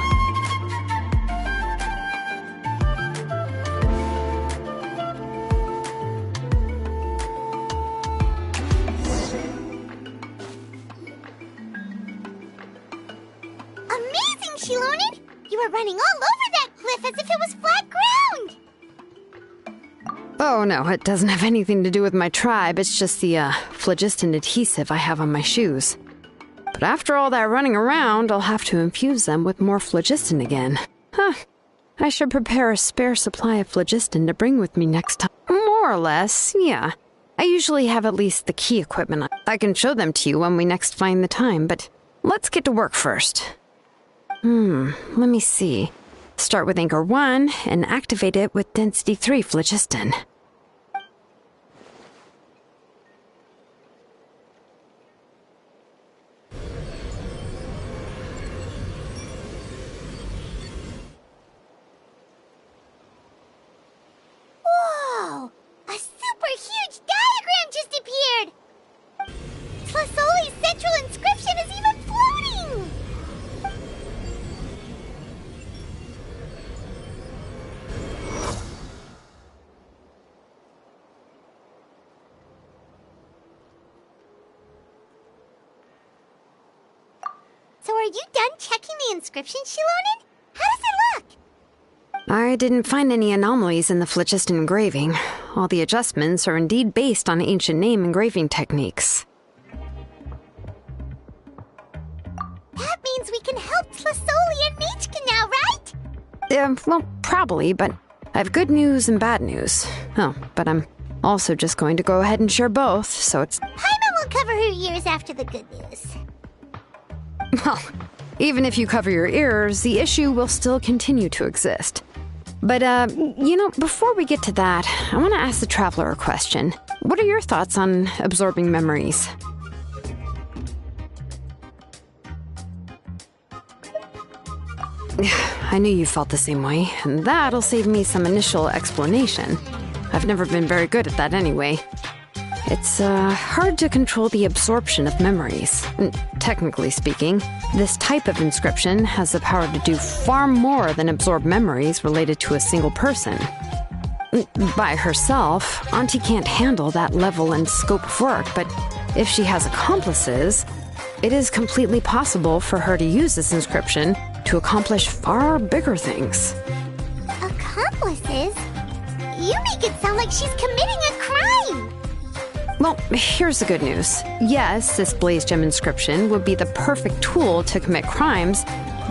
Speaker 3: Shilonen! You were running all over that cliff as if it was flat ground!
Speaker 14: Oh no, it doesn't have anything to do with my tribe. It's just the, phlogiston adhesive I have on my shoes. But after all that running around, I'll have to infuse them with more phlogiston again. I should prepare a spare supply of phlogiston to bring with me next time. More or less, yeah. I usually have at least the key equipment. I can show them to you when we next find the time, but let's get to work first. Let me see. Start with Anchor 1 and activate it with Density 3 phlogiston.
Speaker 3: Whoa! A super huge diagram just appeared! Tlasoli's central inscription is even floating! So are you done checking the inscription, Shilonen? How does it look?
Speaker 14: I didn't find any anomalies in the phlogiston engraving. All the adjustments are indeed based on ancient name engraving techniques.
Speaker 3: That means we can help Tlasoli and Michka now, right?
Speaker 14: Well, probably, but I have good news and bad news. Oh, but I'm also just going to go ahead and share both, so it's...
Speaker 3: Paimon will her ears after the good news.
Speaker 14: Well, even if you cover your ears, the issue will still continue to exist. But, before we get to that, I want to ask the Traveler a question. What are your thoughts on absorbing memories? I knew you felt the same way, and that'll save me some initial explanation. I've never been very good at that anyway. It's hard to control the absorption of memories. Technically speaking, this type of inscription has the power to do far more than absorb memories related to a single person. By herself, Auntie can't handle that level and scope of work, but if she has accomplices, it is completely possible for her to use this inscription to accomplish far bigger things.
Speaker 3: Accomplices? You make it sound like she's committing a crime!
Speaker 14: Well, here's the good news. Yes, this blaze gem inscription would be the perfect tool to commit crimes,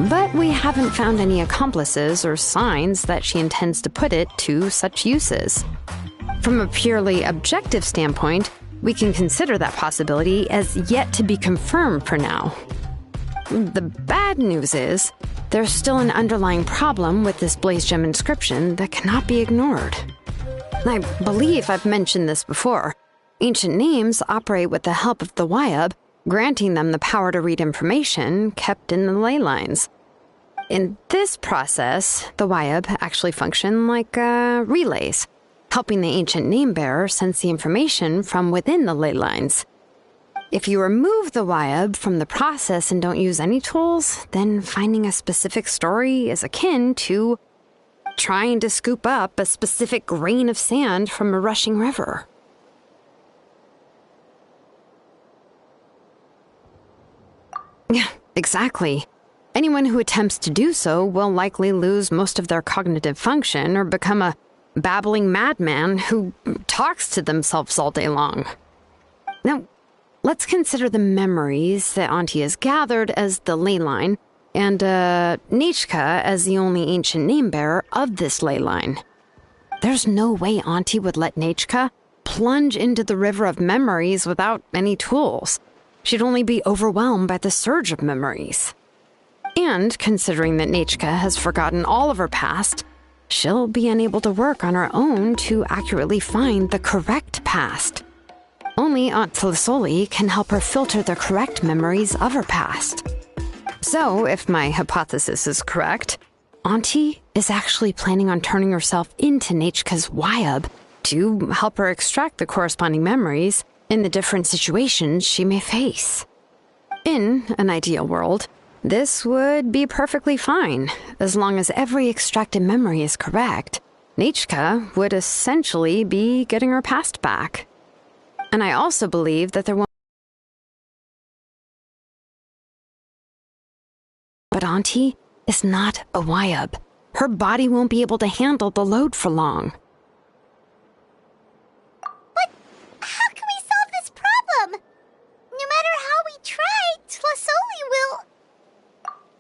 Speaker 14: but we haven't found any accomplices or signs that she intends to put it to such uses. From a purely objective standpoint, we can consider that possibility as yet to be confirmed for now. The bad news is, there's still an underlying problem with this blaze gem inscription that cannot be ignored. I believe I've mentioned this before. Ancient names operate with the help of the Wyab, granting them the power to read information kept in the ley lines. In this process, the Wyab actually function like relays, helping the ancient name bearer sense the information from within the ley lines. If you remove the Wyab from the process and don't use any tools, then finding a specific story is akin to trying to scoop up a specific grain of sand from a rushing river. Yeah, exactly. Anyone who attempts to do so will likely lose most of their cognitive function or become a babbling madman who talks to themselves all day long. Now, let's consider the memories that Auntie has gathered as the ley line, and Nechka as the only ancient name-bearer of this ley line. There's no way Auntie would let Nechka plunge into the river of memories without any tools. She'd only be overwhelmed by the surge of memories. And considering that Nechka has forgotten all of her past, she'll be unable to work on her own to accurately find the correct past. Only Aunt Tlisoli can help her filter the correct memories of her past. So, if my hypothesis is correct, Auntie is actually planning on turning herself into Nechka's Wyab to help her extract the corresponding memories in the different situations she may face. In an ideal world, this would be perfectly fine, as long as every extracted memory is correct. Nechka would essentially be getting her past back. And I also believe that there won't. But Auntie is not a Wyab. Her body won't be able to handle the load for long.
Speaker 3: But how can we solve this problem? No matter how we try, Tlisoli will...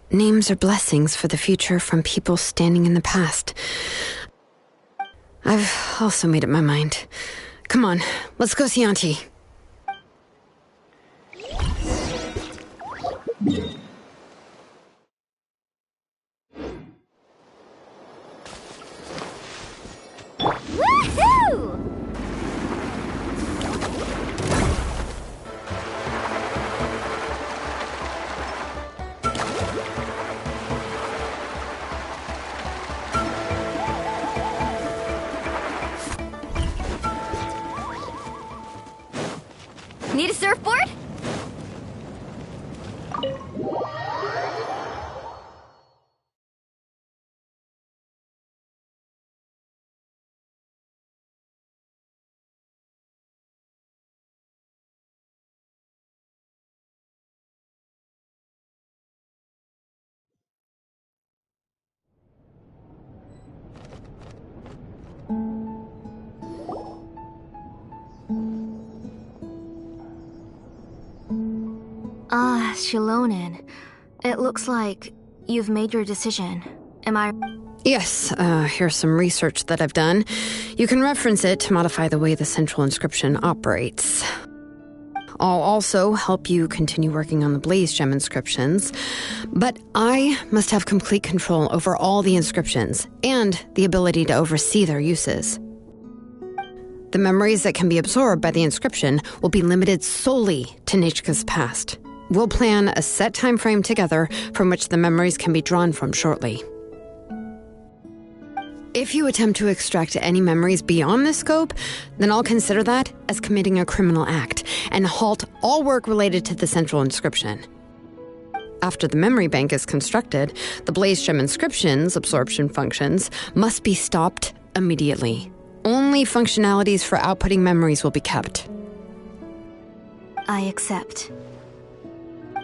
Speaker 14: Names are blessings for the future from people standing in the past. I've also made up my mind. Come on, let's go see Auntie.
Speaker 3: Woohoo!
Speaker 5: Need a surfboard? Shilonen. It looks like you've made your decision. Am I...
Speaker 14: Yes, here's some research that I've done. You can reference it to modify the way the central inscription operates. I'll also help you continue working on the Blaze Gem inscriptions, but I must have complete control over all the inscriptions and the ability to oversee their uses. The memories that can be absorbed by the inscription will be limited solely to Nechka's past. We'll plan a set time frame together from which the memories can be drawn from shortly. If you attempt to extract any memories beyond this scope, then I'll consider that as committing a criminal act and halt all work related to the central inscription. After the memory bank is constructed, the Blaze Gem inscription's absorption functions must be stopped immediately. Only functionalities for outputting memories will be kept.
Speaker 5: I accept.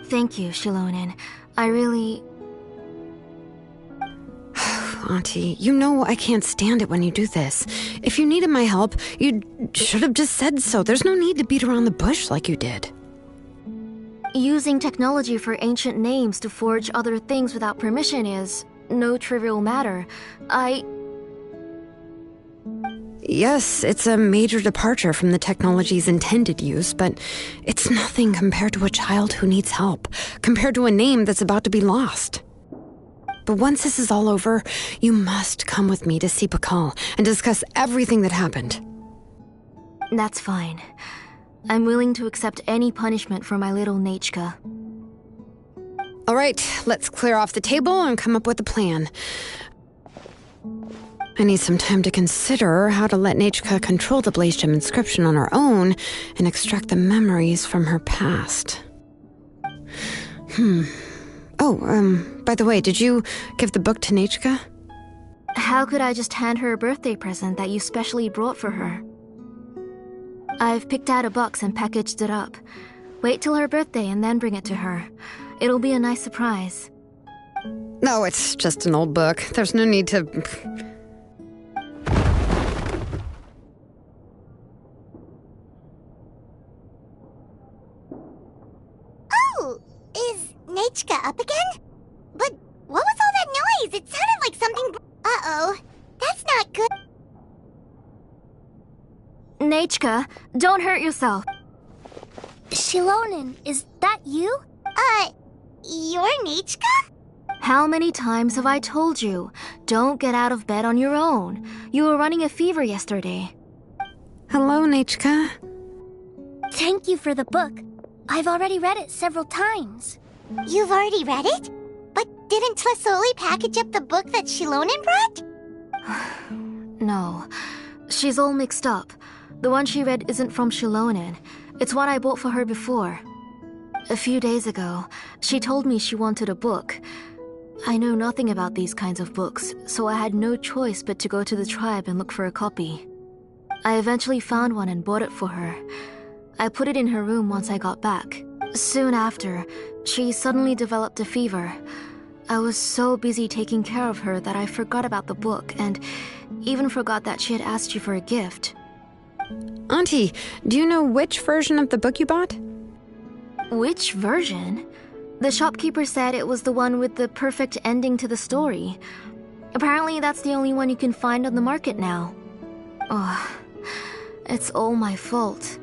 Speaker 5: Thank you, Shilonen. I really...
Speaker 14: Auntie, you know I can't stand it when you do this. If you needed my help, you should have just said so. There's no need to beat around the bush like you did.
Speaker 5: Using technology for ancient names to forge other things without permission is no trivial matter.
Speaker 14: Yes, it's a major departure from the technology's intended use, but it's nothing compared to a child who needs help, compared to a name that's about to be lost. But once this is all over, you must come with me to see Pikahoi and discuss everything that happened.
Speaker 5: That's fine. I'm willing to accept any punishment for my little Nechka.
Speaker 14: All right, let's clear off the table and come up with a plan. I need some time to consider how to let Nechka control the Blaze Gem inscription on her own and extract the memories from her past. By the way, did you give the book to Nechka?
Speaker 5: How could I just hand her a birthday present that you specially brought for her? I've picked out a box and packaged it up. Wait till her birthday and then bring it to her. It'll be a nice surprise.
Speaker 14: No, it's just an old book. There's no need to...
Speaker 3: Is Nechka up again? But what was all that noise? It sounded like something... Uh-oh. That's not good.
Speaker 5: Nechka, don't hurt yourself.
Speaker 3: Shilonen, is that you? You're Nechka?
Speaker 5: How many times have I told you? Don't get out of bed on your own. You were running a fever yesterday.
Speaker 14: Hello, Nechka.
Speaker 3: Thank you for the book. I've already read it several times. You've already read it? But didn't Tlasoli package up the book that Shilonen brought?
Speaker 5: No. She's all mixed up. The one she read isn't from Shilonen. It's one I bought for her before. A few days ago, she told me she wanted a book. I know nothing about these kinds of books, so I had no choice but to go to the tribe and look for a copy. I eventually found one and bought it for her. I put it in her room once I got back. Soon after, she suddenly developed a fever. I was so busy taking care of her that I forgot about the book and even forgot that she had asked you for a gift.
Speaker 14: Auntie, do you know which version of the book you bought?
Speaker 5: Which version? The shopkeeper said it was the one with the perfect ending to the story. Apparently that's the only one you can find on the market now. Oh, it's all my fault.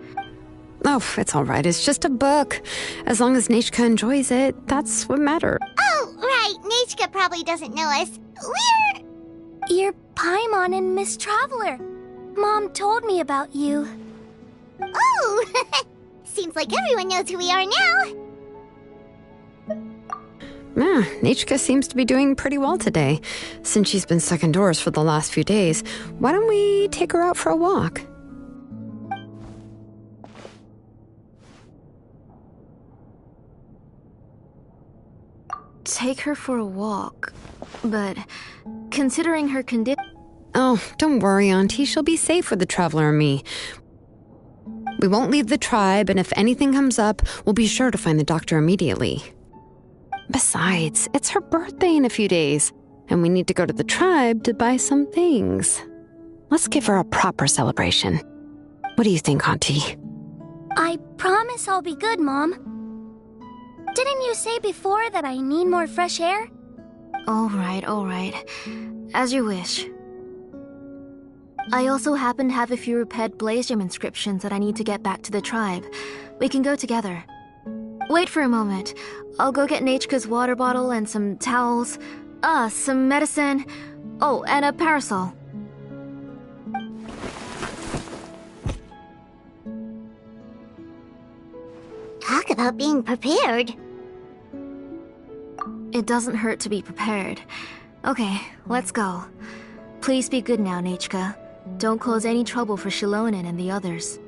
Speaker 14: Oh, it's all right. It's just a book. As long as Nechka enjoys it, that's what matters.
Speaker 3: Oh, right. Nechka probably doesn't know us. You're Paimon and Miss Traveler. Mom told me about you. Oh! Seems like everyone knows who we are now.
Speaker 14: Nechka seems to be doing pretty well today. Since she's been stuck indoors for the last few days, why don't we take her out for a walk?
Speaker 5: Take her for a walk, but considering her condition...
Speaker 14: Oh, don't worry, Auntie. She'll be safe with the Traveler and me. We won't leave the tribe, and if anything comes up, we'll be sure to find the doctor immediately. Besides, it's her birthday in a few days, and we need to go to the tribe to buy some things. Let's give her a proper celebration. What do you think, Auntie?
Speaker 3: I promise I'll be good, Mom. Didn't you say before that I need more fresh air?
Speaker 5: All right. As you wish.
Speaker 16: I also happen to have a few repaired blaze gem inscriptions that I need to get back to the tribe. We can go together. Wait for a moment. I'll go get Nachika's water bottle and some towels. Some medicine. Oh, and a parasol.
Speaker 3: Talk about being prepared.
Speaker 16: It doesn't hurt to be prepared. Okay, let's go. Please be good now, Nachika. Don't cause any trouble for Shilonen and the others.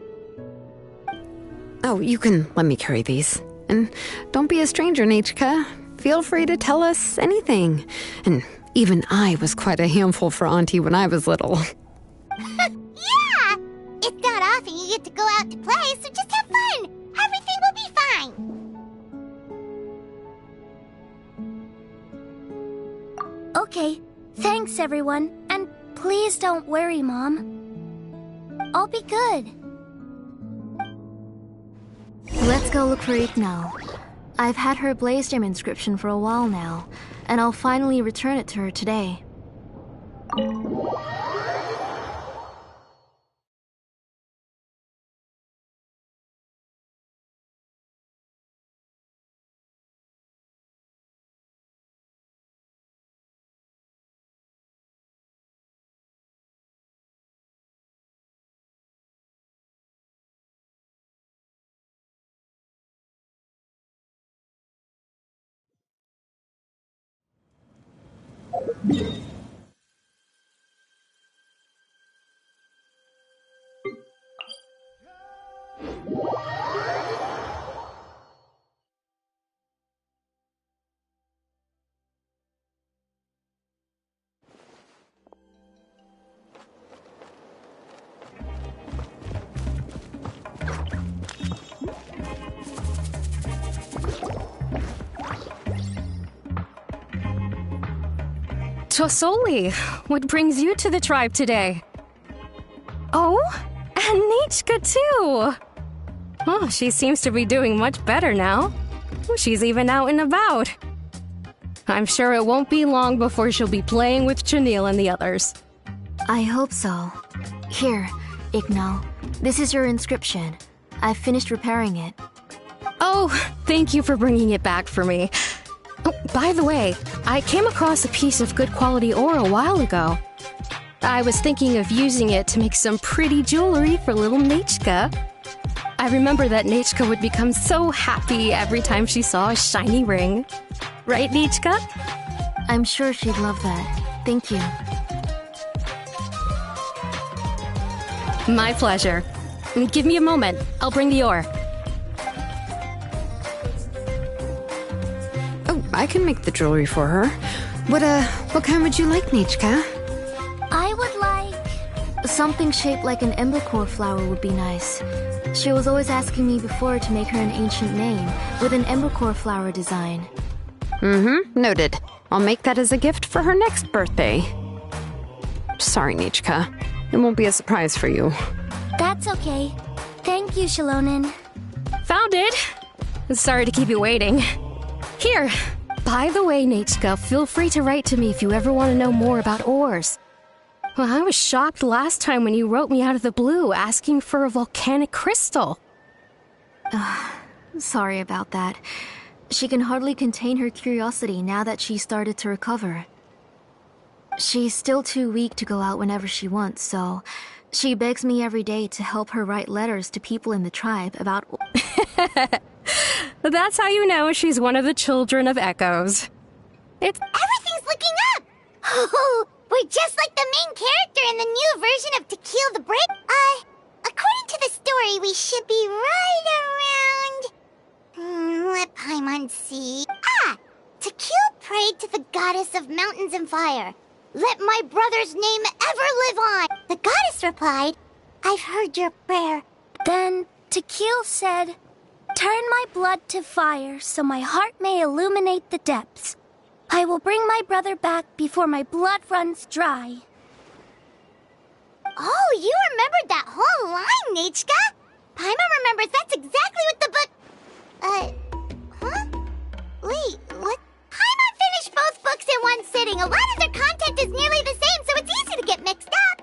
Speaker 14: Oh, you can let me carry these. And don't be a stranger, Nachika. Feel free to tell us anything. And even I was quite a handful for Auntie when I was little.
Speaker 3: Yeah! It's not often you get to go out to play, so just have fun! Everything will be fine!
Speaker 5: Okay, thanks everyone, and please don't worry, Mom. I'll be good.
Speaker 16: Let's go look for Igno. I've had her blaze gem inscription for a while now, and I'll finally return it to her today.
Speaker 17: Tosoli, what brings you to the tribe today? Oh, and Nichka too! Oh, she seems to be doing much better now. She's even out and about. I'm sure it won't be long before she'll be playing with Chanil and the others.
Speaker 16: I hope so. Here, Igno. This is your inscription. I've finished repairing it.
Speaker 17: Oh, thank you for bringing it back for me. Oh, by the way, I came across a piece of good quality ore a while ago. I was thinking of using it to make some pretty jewelry for little Nachika. I remember that Nachika would become so happy every time she saw a shiny ring. Right, Nachika?
Speaker 16: I'm sure she'd love that. Thank you.
Speaker 17: My pleasure. Give me a moment. I'll bring the ore.
Speaker 14: Oh, I can make the jewelry for her. What kind would you like, Nachika?
Speaker 16: I would like... something shaped like an embercore flower would be nice. She was always asking me before to make her an ancient name with an embercore flower design.
Speaker 14: Mm-hmm, noted. I'll make that as a gift for her next birthday. Sorry, Nachika. It won't be a surprise for you.
Speaker 5: That's okay. Thank you, Shilonen.
Speaker 17: Found it! Sorry to keep you waiting. Here. By the way, Nachika, feel free to write to me if you ever want to know more about ores. Well, I was shocked last time when you wrote me out of the blue asking for a volcanic crystal.
Speaker 16: Sorry about that. She can hardly contain her curiosity now that she's started to recover. She's still too weak to go out whenever she wants, so she begs me every day to help her write letters to people in the tribe about...
Speaker 17: That's how you know she's one of the children of Echoes.
Speaker 3: Everything's looking up! Oh, we're just like the main character in the new version of To Kill the Brave. According to the story, we should be right around... let Paimon see. To Kill prayed to the goddess of mountains and fire. Let my brother's name ever live on! The goddess replied, I've heard your prayer.
Speaker 5: Then To Kill said, turn my blood to fire so my heart may illuminate the depths. I will bring my brother back before my blood runs dry.
Speaker 3: Oh, you remembered that whole line, Nachika! Paimon remembers that's exactly what the book... huh? Wait, what? Paimon finished both books in one sitting. A lot of their content is nearly the same, so it's easy to get mixed up.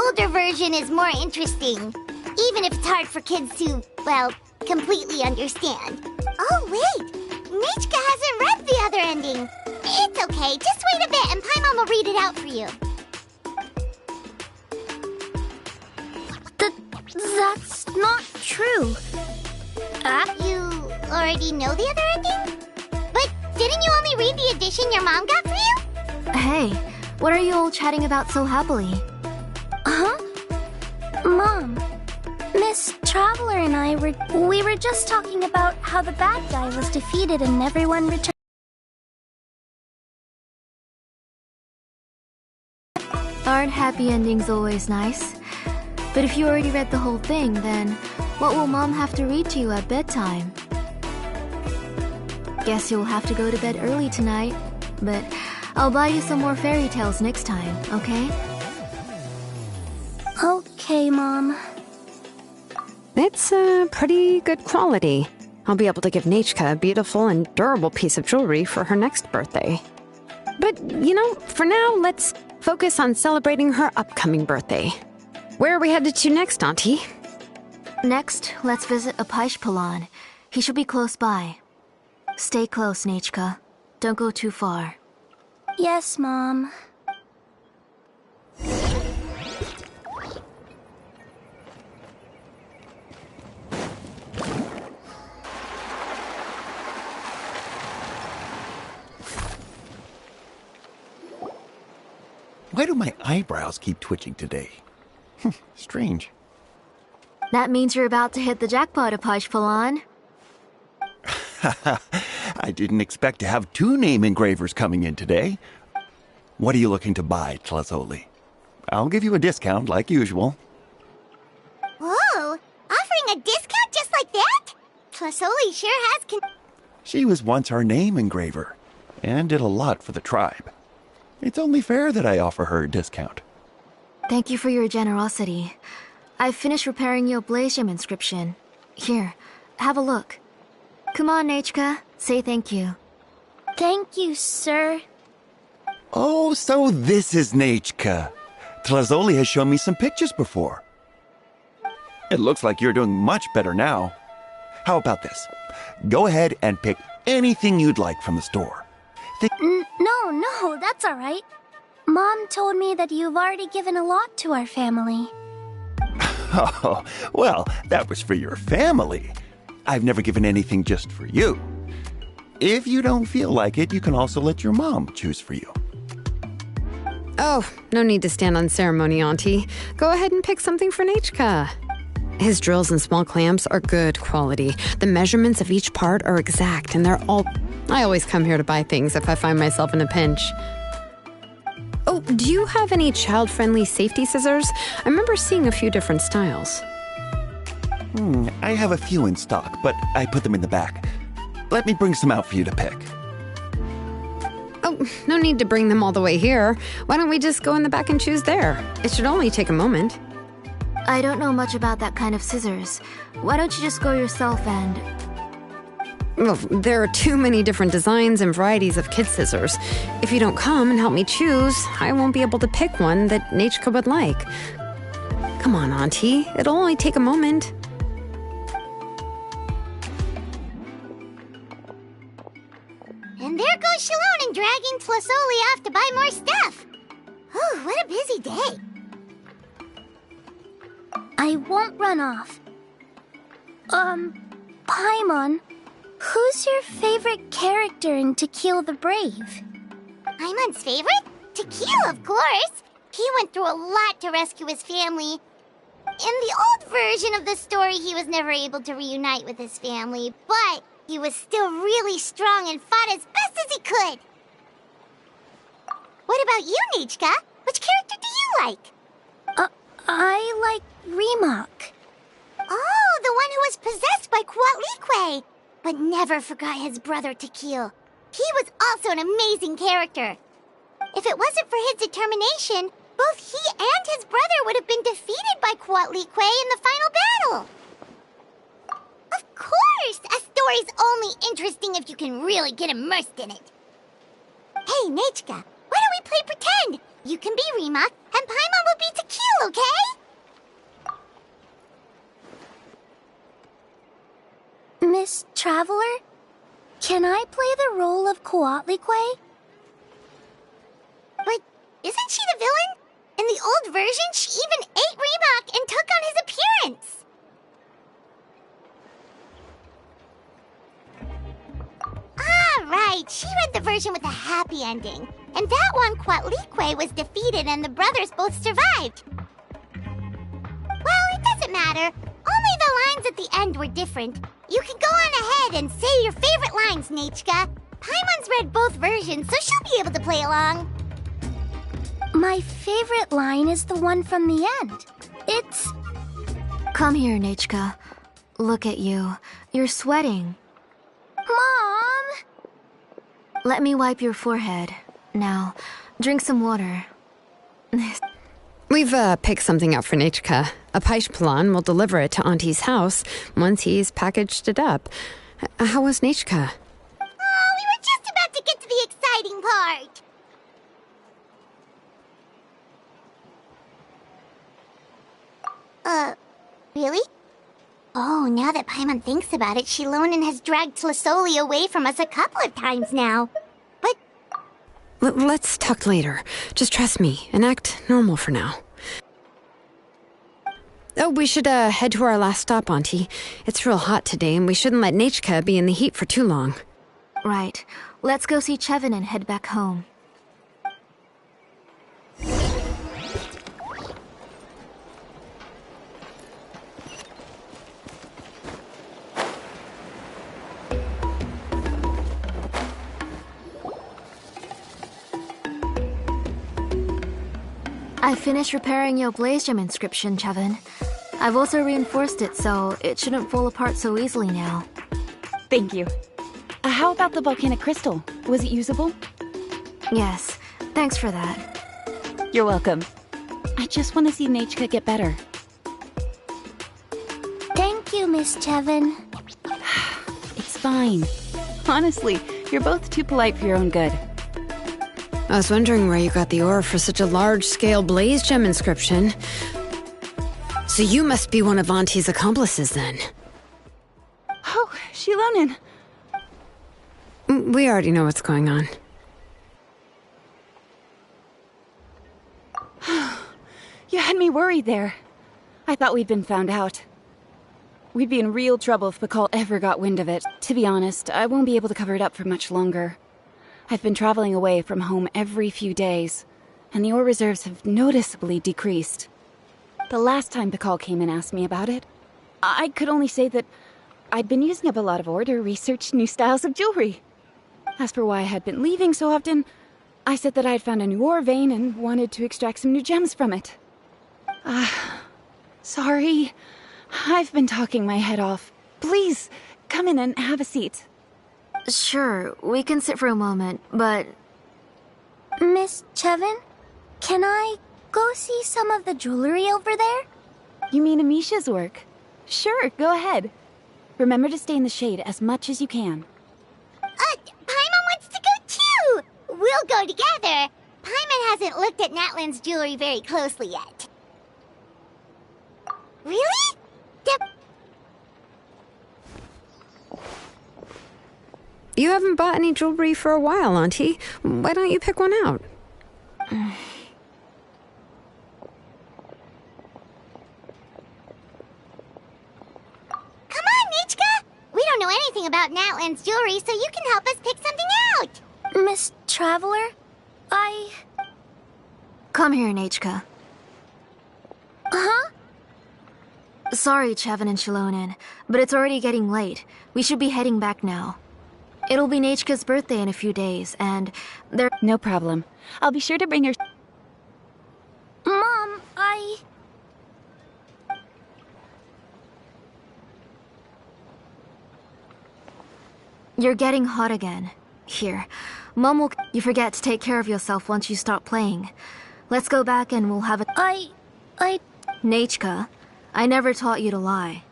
Speaker 3: older version is more interesting. Even if it's hard for kids to, well, completely understand. Oh, wait! Nichka hasn't read the other ending. It's okay, just wait a bit and Paimon will read it out for you.
Speaker 4: That's not true.
Speaker 3: You already know the other ending? But didn't you only read the edition your mom got for you?
Speaker 16: Hey, what are you all chatting about so happily?
Speaker 4: Huh? Mom, Miss Traveler and I were just talking about how the bad guy was defeated and everyone returned.
Speaker 16: Aren't happy endings always nice? But if you already read the whole thing, then what will Mom have to read to you at bedtime? Guess you'll have to go to bed early tonight, but I'll buy you some more fairy tales next time, okay?
Speaker 4: Okay, Mom.
Speaker 14: It's pretty good quality. I'll be able to give Nichka a beautiful and durable piece of jewelry for her next birthday. But, you know, for now, let's focus on celebrating her upcoming birthday. Where are we headed to next, Auntie?
Speaker 16: Next, let's visit Apaish. He should be close by. Stay close, Nichka. Don't go too far.
Speaker 4: Yes, Mom.
Speaker 11: Why do my eyebrows keep twitching today? Strange.
Speaker 16: That means you're about to hit the jackpot, Apaish.
Speaker 11: I didn't expect to have 2 name engravers coming in today. What are you looking to buy, Tlazoli? I'll give you a discount like usual.
Speaker 3: Whoa! Offering a discount just like that? Tlazoli sure has
Speaker 11: She was once our name engraver, and did a lot for the tribe. It's only fair that I offer her a discount.
Speaker 16: Thank you for your generosity. I've finished repairing your Blasium inscription. Here, have a look. Come on, Nichka. Say thank you.
Speaker 4: Thank you, sir.
Speaker 11: Oh, so this is Nichka. Tlazoli has shown me some pictures before. It looks like you're doing much better now. How about this? Go ahead and pick anything you'd like from the store.
Speaker 4: No, that's all right. Mom told me that you've already given a lot to our family.
Speaker 11: Oh, well, that was for your family. I've never given anything just for you. If you don't feel like it, you can also let your mom choose for you.
Speaker 14: Oh, no need to stand on ceremony, Auntie. Go ahead and pick something for Nichka. His drills and small clamps are good quality. The measurements of each part are exact, and they're all... I always come here to buy things if I find myself in a pinch. Oh, do you have any child-friendly safety scissors? I remember seeing a few different styles.
Speaker 11: I have a few in stock, but I put them in the back. Let me bring some out for you to pick.
Speaker 14: Oh, no need to bring them all the way here. Why don't we just go in the back and choose there? It should only take a moment.
Speaker 16: I don't know much about that kind of scissors. Why don't you just go yourself and...
Speaker 14: Well, there are too many different designs and varieties of kid scissors. If you don't come and help me choose, I won't be able to pick one that Nichka would like. Come on, Auntie. It'll only take a moment.
Speaker 3: And there goes Shalone dragging Tlazoli off to buy more stuff. Whew, what a busy day.
Speaker 4: I won't run off. Paimon, who's your favorite character in To Kill the Brave?
Speaker 3: Paimon's favorite? To Kill, of course. He went through a lot to rescue his family. In the old version of the story, he was never able to reunite with his family, but he was still really strong and fought as best as he could. What about you, Nichka? Which character do you like?
Speaker 4: I like Remak.
Speaker 3: Oh, the one who was possessed by Kuatlique, but never forgot his brother Tequil. He was also an amazing character. If it wasn't for his determination, both he and his brother would have been defeated by Kuatlique in the final battle. Of course! A story's only interesting if you can really get immersed in it. Hey, Nichka, why don't we play pretend? You can be Rimac, and Paimon will be Tequil, okay?
Speaker 16: Miss Traveler, can I play the role of Coatlicue?
Speaker 3: But isn't she the villain? In the old version, she even ate Rimac and took on his appearance. Ah, right. She read the version with a happy ending. And that one, Coatlicue was defeated and the brothers both survived. Well, it doesn't matter. Only the lines at the end were different. You can go on ahead and say your favorite lines, Nechka. Paimon's read both versions, so she'll be able to play along.
Speaker 16: My favorite line is the one from the end. It's... Come here, Nechka. Look at you. You're sweating. Mom! Let me wipe your forehead. Now, drink some water.
Speaker 14: We've picked something up for Nechka. A Paishpalan will deliver it to Auntie's house once he's packaged it up. How was Nechka?
Speaker 3: Oh, we were just about to get to the exciting part. Really? Oh, now that Paimon thinks about it, Shilonen has dragged Tlisoli away from us a couple of times now. But...
Speaker 14: Let's talk later. Just trust me and act normal for now. Oh, we should head to our last stop, Auntie. It's real hot today, and we shouldn't let Nechka be in the heat for too long.
Speaker 16: Right. Let's go see Chevin and head back home. I finished repairing your Blaze Gem inscription, Chevin. I've also reinforced it, so it shouldn't fall apart so easily now.
Speaker 18: Thank you. How about the volcanic crystal? Was it usable?
Speaker 16: Yes, thanks for that.
Speaker 18: You're welcome. I just want to see Nechka get better.
Speaker 16: Thank you, Miss Chevin.
Speaker 18: It's fine. Honestly, you're both too polite for your own good.
Speaker 14: I was wondering where you got the ore for such a large-scale Blaze Gem inscription. So you must be one of Auntie's accomplices, then.
Speaker 18: Oh, Shilonen.
Speaker 14: We already know what's going on.
Speaker 18: You had me worried there. I thought we'd been found out. We'd be in real trouble if Pikal ever got wind of it. To be honest, I won't be able to cover it up for much longer. I've been traveling away from home every few days, and the ore reserves have noticeably decreased. The last time Pikal came and asked me about it, I could only say that I'd been using up a lot of ore to research new styles of jewelry. As for why I had been leaving so often, I said that I had found a new ore vein and wanted to extract some new gems from it. Sorry. I've been talking my head off. Please, come in and have a seat.
Speaker 16: Sure, we can sit for a moment, but... Miss Chevin, can I go see some of the jewelry over there?
Speaker 18: You mean Amisha's work? Sure, go ahead. Remember to stay in the shade as much as you can.
Speaker 3: Paimon wants to go too! We'll go together. Paimon hasn't looked at Natlan's jewelry very closely yet. Really?
Speaker 14: You haven't bought any jewelry for a while, Auntie. Why don't you pick one out?
Speaker 3: Come on, Nechka! We don't know anything about Natlan's jewelry, so you can help us pick something out!
Speaker 16: Miss Traveler, Come here, Nechka.
Speaker 3: Uh-huh?
Speaker 16: Sorry, Chevin and Shilonen, but it's already getting late. We should be heading back now. It'll be Nechka's birthday in a few days, and there...
Speaker 18: No problem. I'll be sure to bring her...
Speaker 16: Mom, You're getting hot again. Here, Mom will... You forget to take care of yourself once you start playing. Let's go back and we'll have a... Nechka, I never taught you to lie.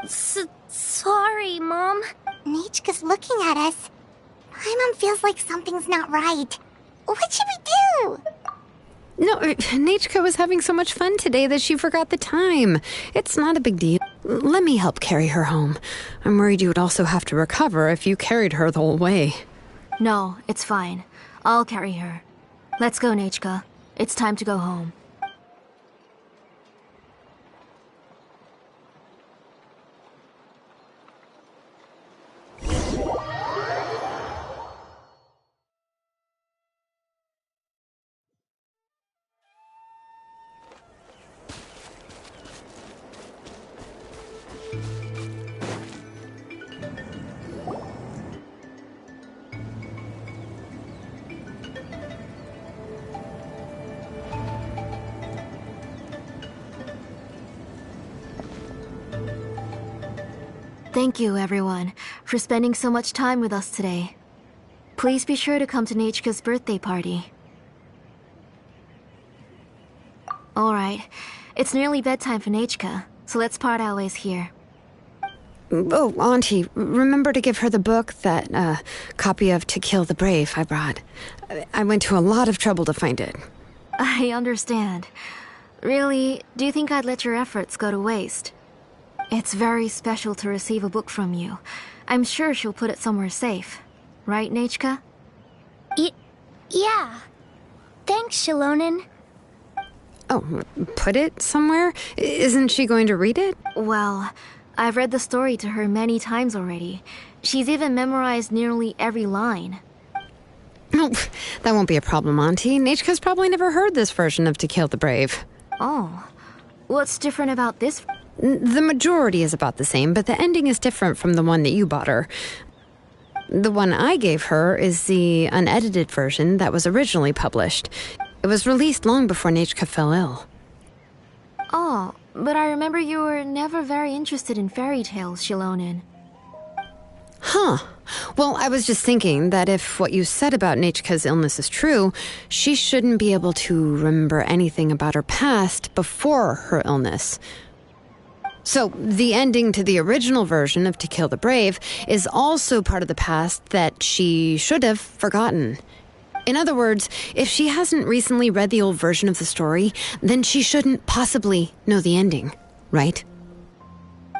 Speaker 16: Sorry, Mom.
Speaker 3: Nechka's looking at us. Paimon feels like something's not right. What should we do?
Speaker 14: No, Nachka was having so much fun today that she forgot the time. It's not a big deal. Let me help carry her home. I'm worried you would also have to recover if you carried her the whole way.
Speaker 16: No, it's fine. I'll carry her. Let's go, Nachka. It's time to go home. Thank you, everyone, for spending so much time with us today. Please be sure to come to Nachka's birthday party. Alright, it's nearly bedtime for Nachka, so let's part our ways here.
Speaker 14: Oh, Auntie, remember to give her the book, that copy of To Kill the Brave I brought. I went to a lot of trouble to find it.
Speaker 16: I understand. Really, do you think I'd let your efforts go to waste? It's very special to receive a book from you. I'm sure she'll put it somewhere safe. Right, Nachka?
Speaker 3: Yeah. Thanks, Shilonen.
Speaker 14: Oh, put it somewhere? Isn't she going to read it?
Speaker 16: Well, I've read the story to her many times already. She's even memorized nearly every line.
Speaker 14: Oh, that won't be a problem, Auntie. Nachka's probably never heard this version of To Kill the Brave.
Speaker 16: Oh. What's different about this?
Speaker 14: The majority is about the same, but the ending is different from the one that you bought her. The one I gave her is the unedited version that was originally published. It was released long before Nachka fell ill.
Speaker 16: Oh, but I remember you were never very interested in fairy tales, Shilonen.
Speaker 14: Huh. Well, I was just thinking that if what you said about Nachka's illness is true, she shouldn't be able to remember anything about her past before her illness. So, the ending to the original version of To Kill the Brave is also part of the past that she should have forgotten. In other words, if she hasn't recently read the old version of the story, then she shouldn't possibly know the ending, right?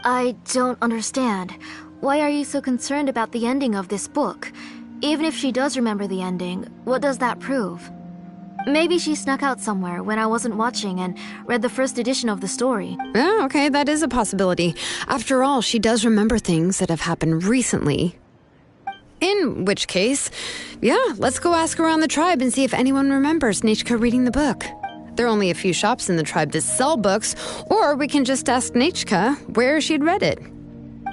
Speaker 16: I don't understand. Why are you so concerned about the ending of this book? Even if she does remember the ending, what does that prove? Maybe she snuck out somewhere when I wasn't watching and read the first edition of the story.
Speaker 14: Oh, okay, that is a possibility. After all, she does remember things that have happened recently. In which case, yeah, let's go ask around the tribe and see if anyone remembers Nachka reading the book. There are only a few shops in the tribe that sell books, or we can just ask Nachka where she'd read it.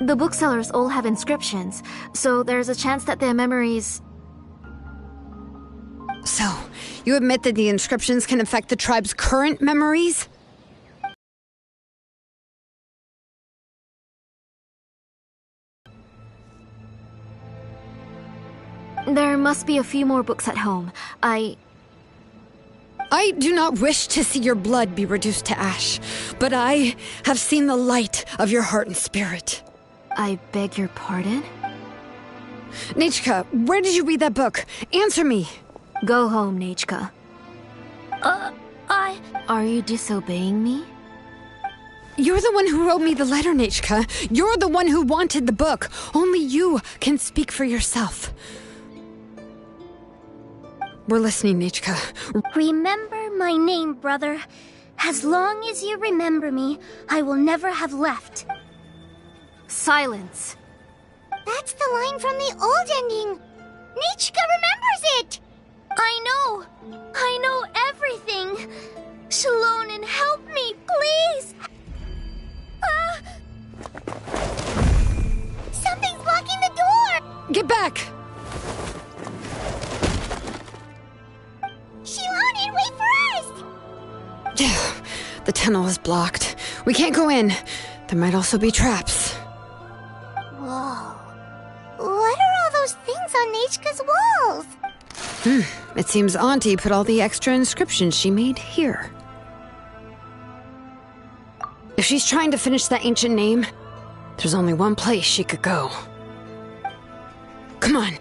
Speaker 16: The booksellers all have inscriptions, so there's a chance that their memories...
Speaker 14: So, you admit that the inscriptions can affect the tribe's current memories?
Speaker 16: There must be a few more books at home. I
Speaker 14: do not wish to see your blood be reduced to ash, but I have seen the light of your heart and spirit.
Speaker 16: I beg your pardon?
Speaker 14: Nachka, where did you read that book? Answer me!
Speaker 16: Go home, Nachka. Are you disobeying me?
Speaker 14: You're the one who wrote me the letter, Nachka. You're the one who wanted the book. Only you can speak for yourself. We're listening, Nachka.
Speaker 3: Remember my name, brother. As long as you remember me, I will never have left.
Speaker 16: Silence.
Speaker 3: That's the line from the old ending. Nachka remembers it. I know everything. Shilonen, help me, please. Something's blocking the door.
Speaker 14: Get back.
Speaker 3: Shilonen, wait for us.
Speaker 14: The tunnel is blocked. We can't go in. There might also be traps.
Speaker 3: Whoa. What are all those things on Nachka's walls?
Speaker 14: It seems Auntie put all the extra inscriptions she made here. If she's trying to finish that ancient name, there's only one place she could go. Come on.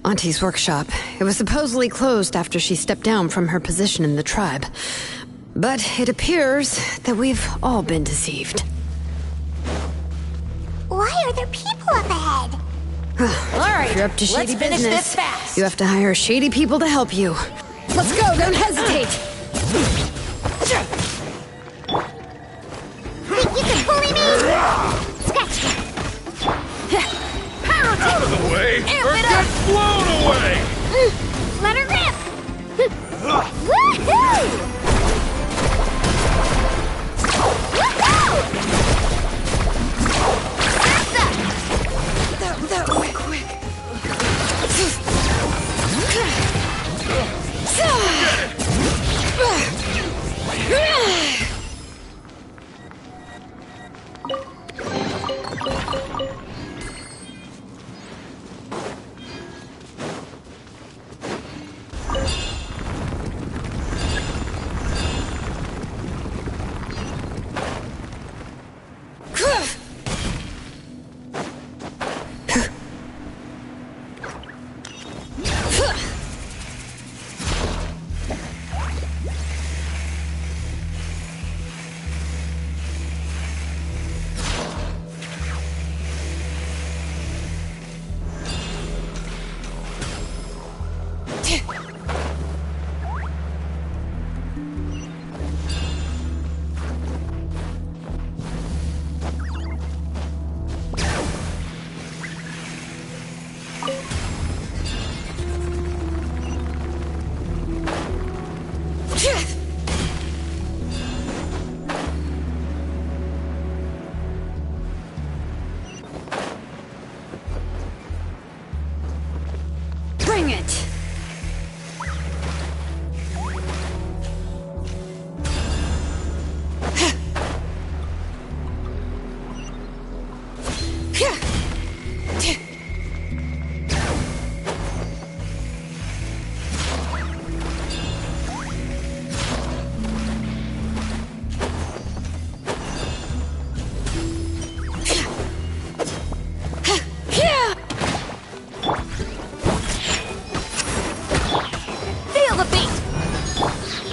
Speaker 14: Auntie's workshop. It was supposedly closed after she stepped down from her position in the tribe. But it appears that we've all been deceived.
Speaker 3: Why are there people up ahead?
Speaker 14: If you're up to shady
Speaker 3: let's finish
Speaker 14: business,
Speaker 3: this fast.
Speaker 14: you have to hire shady people to help you. Let's go, don't hesitate!
Speaker 3: Think you can bully me? Scratch ya. Power
Speaker 6: Out of the way, or get blown away!
Speaker 3: Let her rip! Woohoo! Woohoo!
Speaker 14: That was quick. Bring it!
Speaker 3: Feel the beat!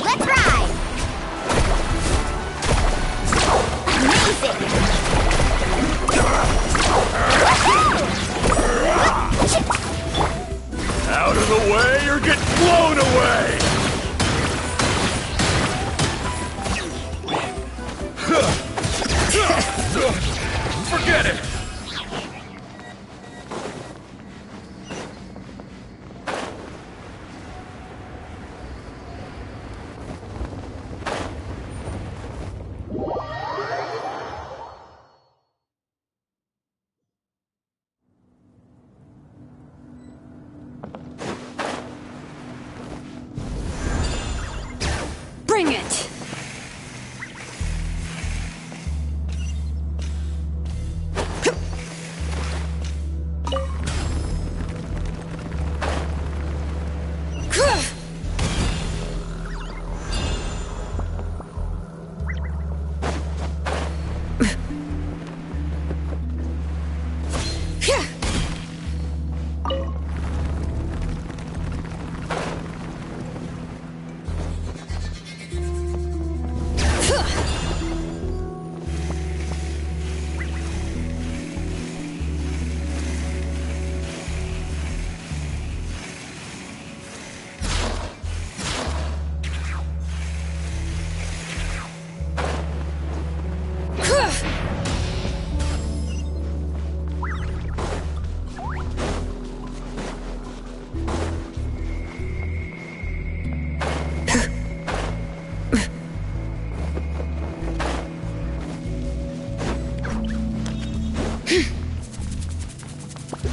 Speaker 3: Let's ride! Amazing!
Speaker 6: Out of the way or get blown away! Forget it!
Speaker 14: Bring it!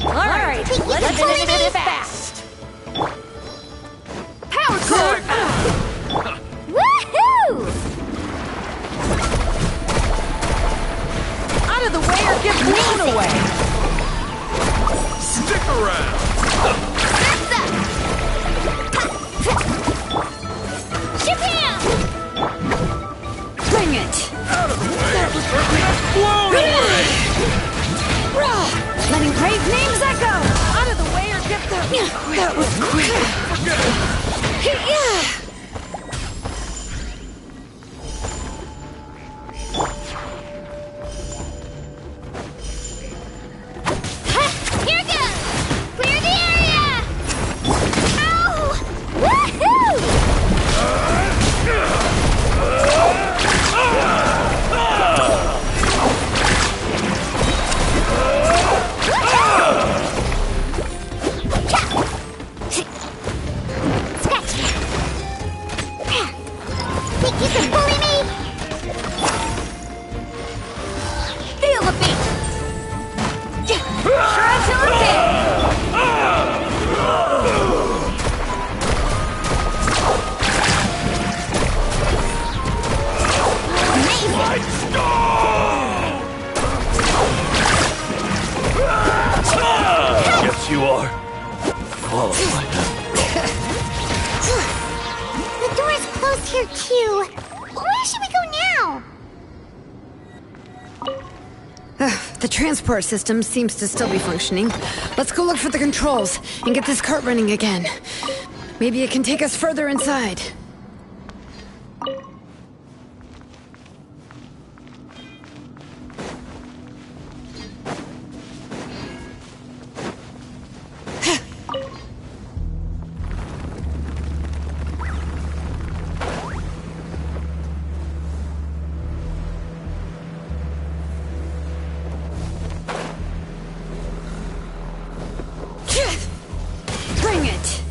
Speaker 3: Alright, let's finish this fast! Power sword! Woohoo!
Speaker 19: Out of the way or get blown away!
Speaker 6: Stick around!
Speaker 3: Shabam!
Speaker 14: Bring it!
Speaker 6: Out of the way or get blown away!
Speaker 4: That was quick. Yeah.
Speaker 3: Here goes! Clear the area! Ow! Woohoo! Think you can bully me? Feel the beat! Try till it's
Speaker 1: Yes, you are. Qualified.
Speaker 3: The door's closed here too. Where should we go now?
Speaker 14: The transport system seems to still be functioning. Let's go look for the controls and get this cart running again. Maybe it can take us further inside. Bring it!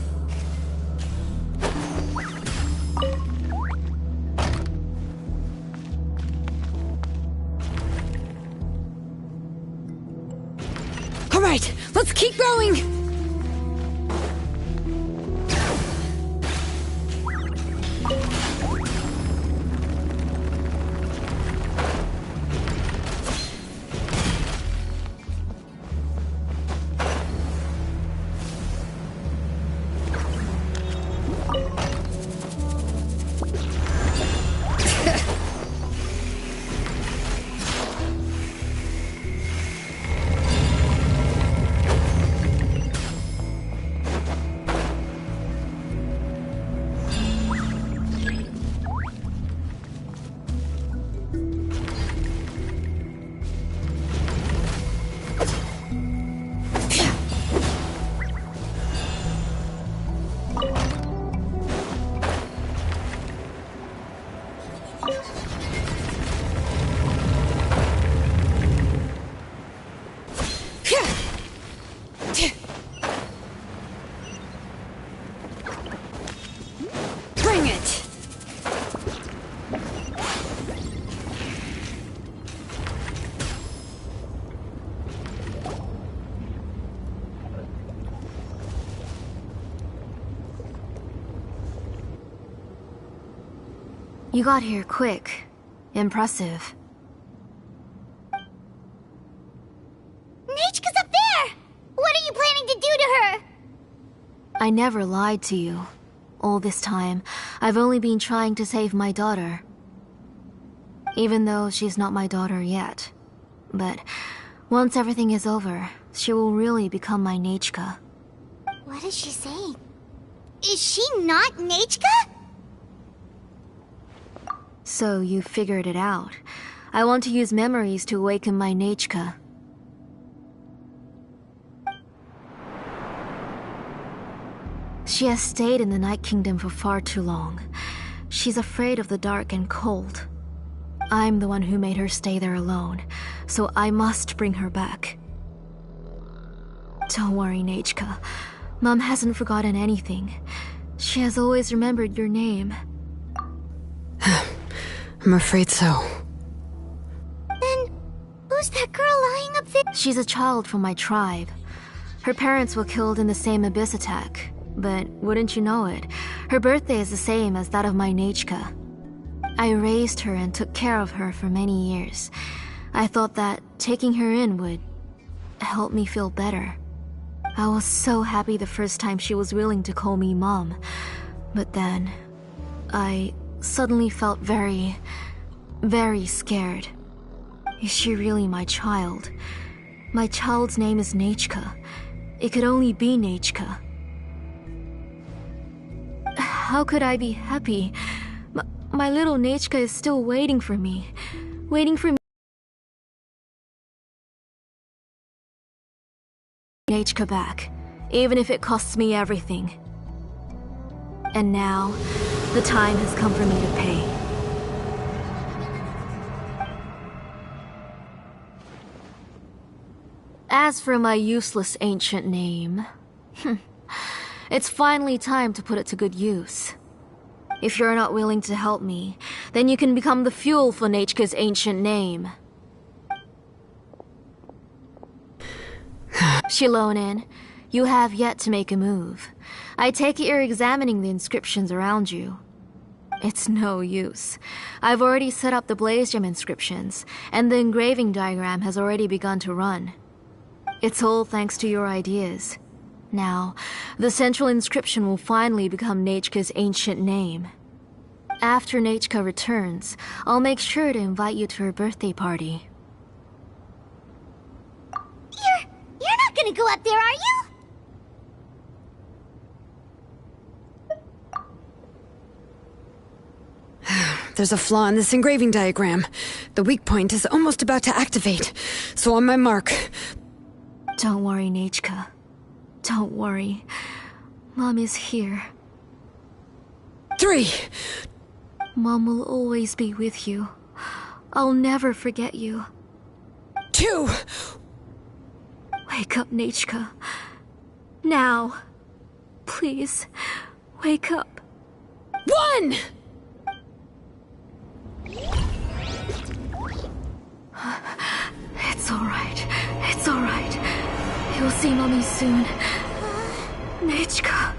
Speaker 14: All right, let's keep going! Bring it!
Speaker 16: You got here quick. Impressive.
Speaker 3: Nechka's up there! What are you planning to do to her?
Speaker 16: I never lied to you. All this time, I've only been trying to save my daughter. Even though she's not my daughter yet. But once everything is over, she will really become my Nechka.
Speaker 3: What is she saying? Is she not Nechka?
Speaker 16: So you figured it out. I want to use memories to awaken my Nechka. She has stayed in the Night Kingdom for far too long. She's afraid of the dark and cold. I'm the one who made her stay there alone, so I must bring her back. Don't worry, Nechka. Mom hasn't forgotten anything. She has always remembered your name.
Speaker 14: I'm afraid so.
Speaker 3: Then, who's that girl lying up there?
Speaker 16: She's a child from my tribe. Her parents were killed in the same abyss attack. But wouldn't you know it, her birthday is the same as that of my Nechka. I raised her and took care of her for many years. I thought that taking her in would help me feel better. I was so happy the first time she was willing to call me Mom. But then, I suddenly felt very, very scared. Is she really my child? My child's name is Nechka. It could only be Nechka. How could I be happy? My little Nechka is still waiting for me. Waiting for me. Nechka back, even if it costs me everything. And now, the time has come for me to pay. As for my useless ancient name, it's finally time to put it to good use. If you're not willing to help me, then you can become the fuel for Nechka's ancient name. Shilonen, you have yet to make a move. I take it you're examining the inscriptions around you. It's no use. I've already set up the blaze gem inscriptions, and the engraving diagram has already begun to run. It's all thanks to your ideas. Now, the central inscription will finally become Nechka's ancient name. After Nechka returns, I'll make sure to invite you to her birthday party.
Speaker 3: You're not gonna go up there, are you?
Speaker 14: There's a flaw in this engraving diagram. The weak point is almost about to activate. So on my mark.
Speaker 16: Don't worry, Nechka. Don't worry. Mom is here.
Speaker 14: 3.
Speaker 16: Mom will always be with you. I'll never forget you.
Speaker 14: 2.
Speaker 16: Wake up, Nechka. Now. Please, wake up.
Speaker 14: 1!
Speaker 16: It's alright. It's alright. You'll see Mommy soon. Nechka.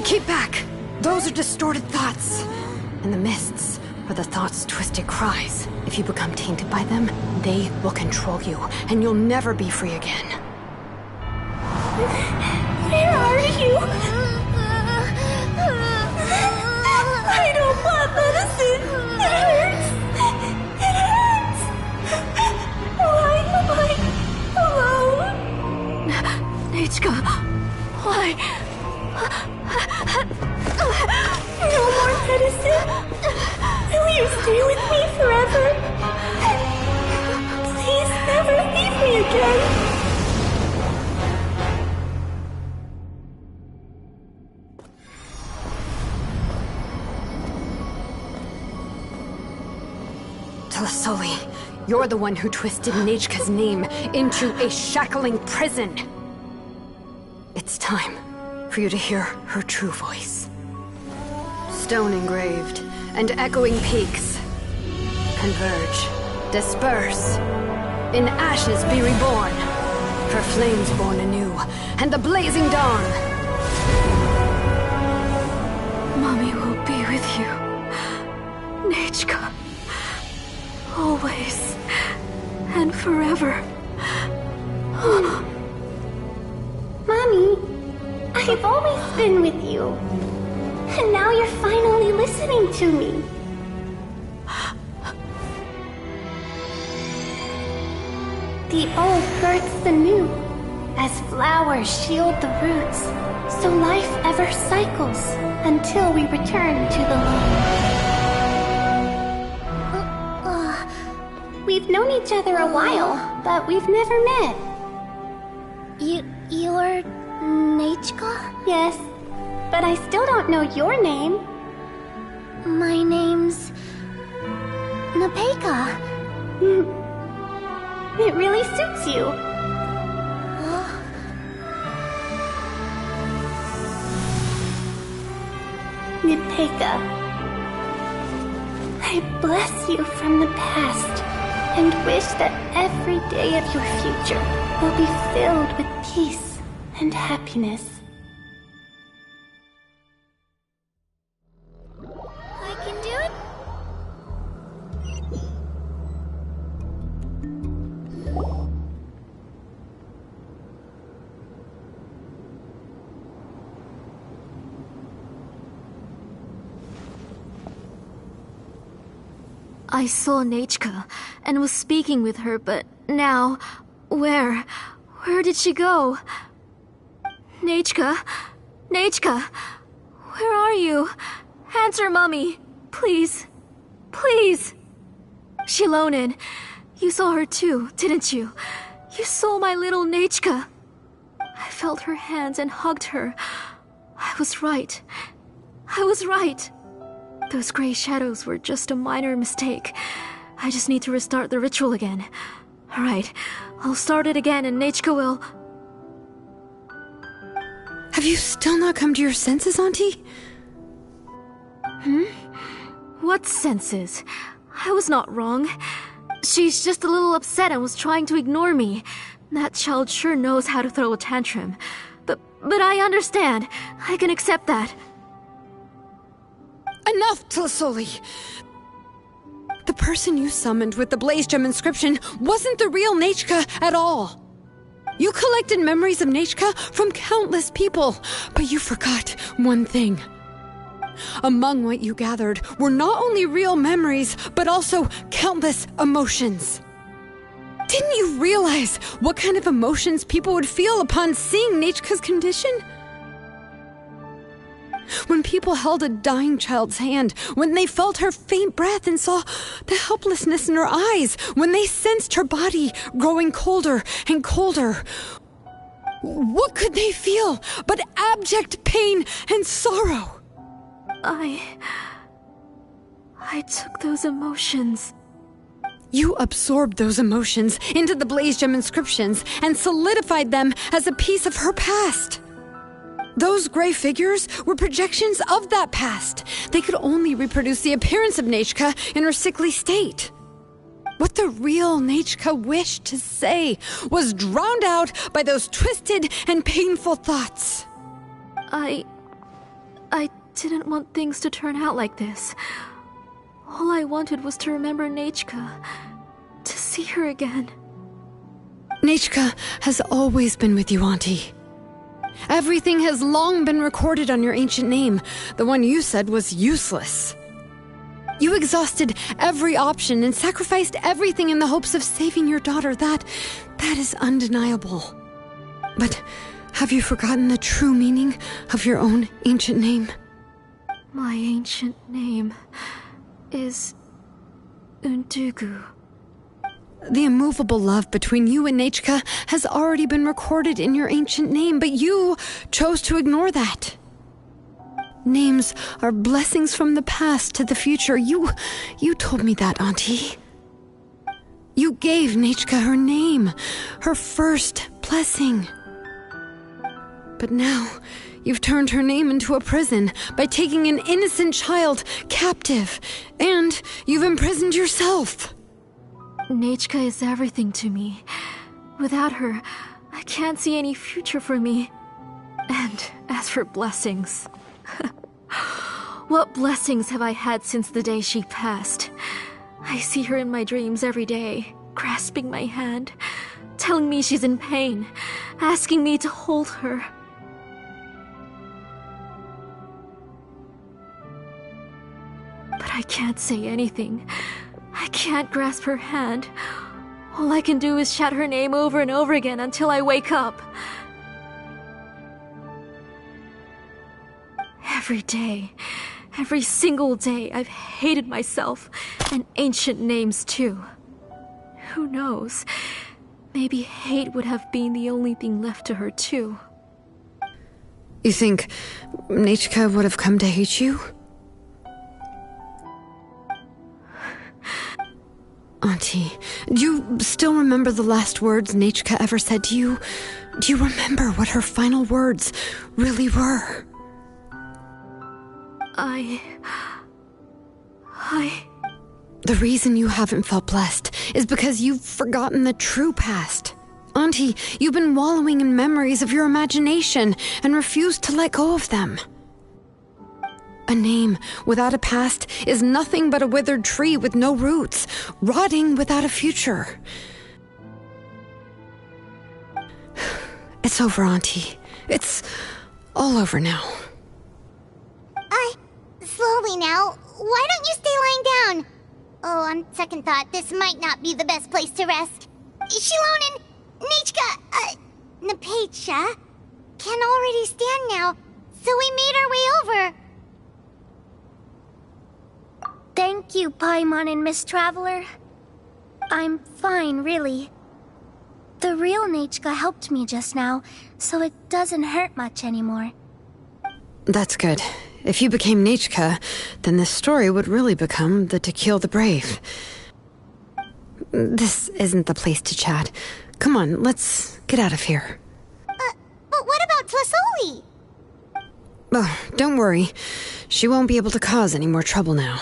Speaker 14: Keep back! Those are distorted thoughts. And the mists are the thoughts' twisted cries. If you become tainted by them, they will control you, and you'll never be free again.
Speaker 4: Where are you? I don't want medicine. It hurts. It hurts. Why am I alone?
Speaker 16: Nechka, why?
Speaker 4: No more medicine. Will you stay with me forever? Please never leave me again.
Speaker 14: Telasoli, you're the one who twisted Nechka's name into a shackling prison. It's time for you to hear her true voice. Stone engraved and echoing peaks converge, disperse, in ashes be reborn, for flames born anew, and the blazing dawn.
Speaker 16: Mommy will be with you. Nechka. Always. And forever.
Speaker 4: Mommy, I've always been with you. And now you're finally listening to me. The old births the new, as flowers shield the roots, so life ever cycles until we return to the loam. We've known each other a while, but we've never met.
Speaker 3: You're Nechka?
Speaker 4: Yes, but I still don't know your name.
Speaker 3: My name's Napeka.
Speaker 4: It really suits you. Napeka, I bless you from the past and wish that every day of your future will be filled with peace and happiness.
Speaker 3: I can do it.
Speaker 16: I saw Nechka and was speaking with her, but now... Where did she go? Nechka? Nechka? Where are you? Answer, Mummy. Please. Please. Shilonin, you saw her too, didn't you? You saw my little Nechka. I felt her hands and hugged her. I was right. I was right. Those gray shadows were just a minor mistake. I just need to restart the ritual again. Alright, I'll start it again and Nechka will...
Speaker 14: Have you still not come to your senses, Auntie?
Speaker 16: What senses? I was not wrong. She's just a little upset and was trying to ignore me. That child sure knows how to throw a tantrum. But I understand. I can accept that.
Speaker 14: Enough, Tlisoli! The person you summoned with the Blaze Gem inscription wasn't the real Nechka at all. You collected memories of Nechka from countless people, but you forgot one thing. Among what you gathered were not only real memories, but also countless emotions. Didn't you realize what kind of emotions people would feel upon seeing Nechka's condition? When people held a dying child's hand, when they felt her faint breath and saw the helplessness in her eyes, when they sensed her body growing colder and colder, what could they feel but abject pain and sorrow?
Speaker 16: I took those emotions.
Speaker 14: You absorbed those emotions into the Blaze Gem inscriptions and solidified them as a piece of her past. Those gray figures were projections of that past. They could only reproduce the appearance of Nechka in her sickly state. What the real Nechka wished to say was drowned out by those twisted and painful thoughts.
Speaker 16: I didn't want things to turn out like this. All I wanted was to remember Nechka, to see her again.
Speaker 14: Nechka has always been with you, Auntie. Everything has long been recorded on your ancient name, the one you said was useless. You exhausted every option and sacrificed everything in the hopes of saving your daughter. That is undeniable. But have you forgotten the true meaning of your own ancient name?
Speaker 16: My ancient name is Undugu.
Speaker 14: The immovable love between you and Nechka has already been recorded in your ancient name, but you chose to ignore that. Names are blessings from the past to the future. You told me that, Auntie. You gave Nechka her name, her first blessing. But now, you've turned her name into a prison by taking an innocent child captive, and you've imprisoned yourself.
Speaker 16: Nechka is everything to me. Without her, I can't see any future for me. And as for blessings... What blessings have I had since the day she passed? I see her in my dreams every day, grasping my hand, telling me she's in pain, asking me to hold her. But I can't say anything. I can't grasp her hand. All I can do is shout her name over and over again until I wake up. Every day, every single day, I've hated myself, and ancient names too. Who knows? Maybe hate would have been the only thing left to her too.
Speaker 14: You think Nechka would have come to hate you? Auntie, do you still remember the last words Nechka ever said to you? Do you remember what her final words really were? The reason you haven't felt blessed is because you've forgotten the true past. Auntie, you've been wallowing in memories of your imagination and refused to let go of them. A name without a past is nothing but a withered tree with no roots, rotting without a future. It's over, Auntie. It's all over now.
Speaker 3: Slowly now. Why don't you stay lying down? Oh, on second thought, this might not be the best place to rest. Shilonen, Nichka, Napecha can already stand now, so we made our way over.
Speaker 20: Thank you, Paimon and Miss Traveler. I'm fine, really. The real Nichka helped me just now, so it doesn't hurt much anymore.
Speaker 14: That's good. If you became Nichka, then this story would really become the To Kill the Brave. This isn't the place to chat. Come on, let's get out of here.
Speaker 3: But what about Tlasoli?
Speaker 14: Oh, don't worry. She won't be able to cause any more trouble now.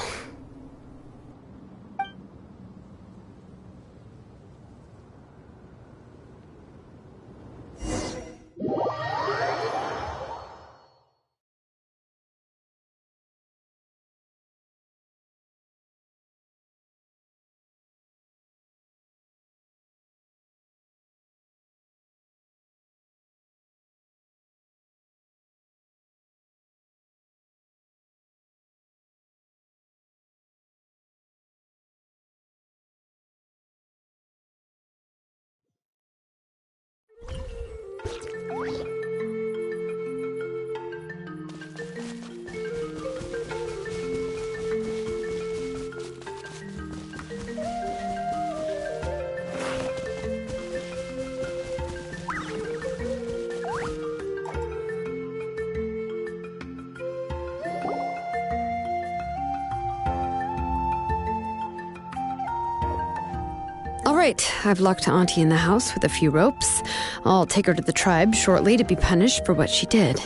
Speaker 14: All right, I've locked Auntie in the house with a few ropes. I'll take her to the tribe shortly to be punished for what she did.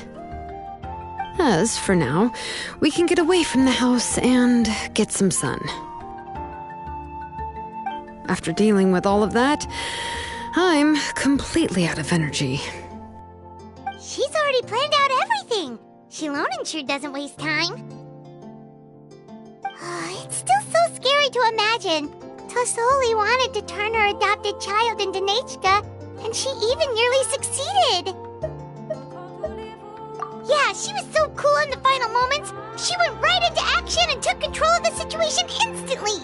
Speaker 14: As for now, we can get away from the house and get some sun. After dealing with all of that, I'm completely out of energy.
Speaker 3: She's already planned out everything. Shilonen sure doesn't waste time. It's still so scary to imagine. Tlasoli wanted to turn her adopted child into Nichka, and she even nearly succeeded. Yeah, she was so cool in the final moments. She went right into action and took control of the situation instantly.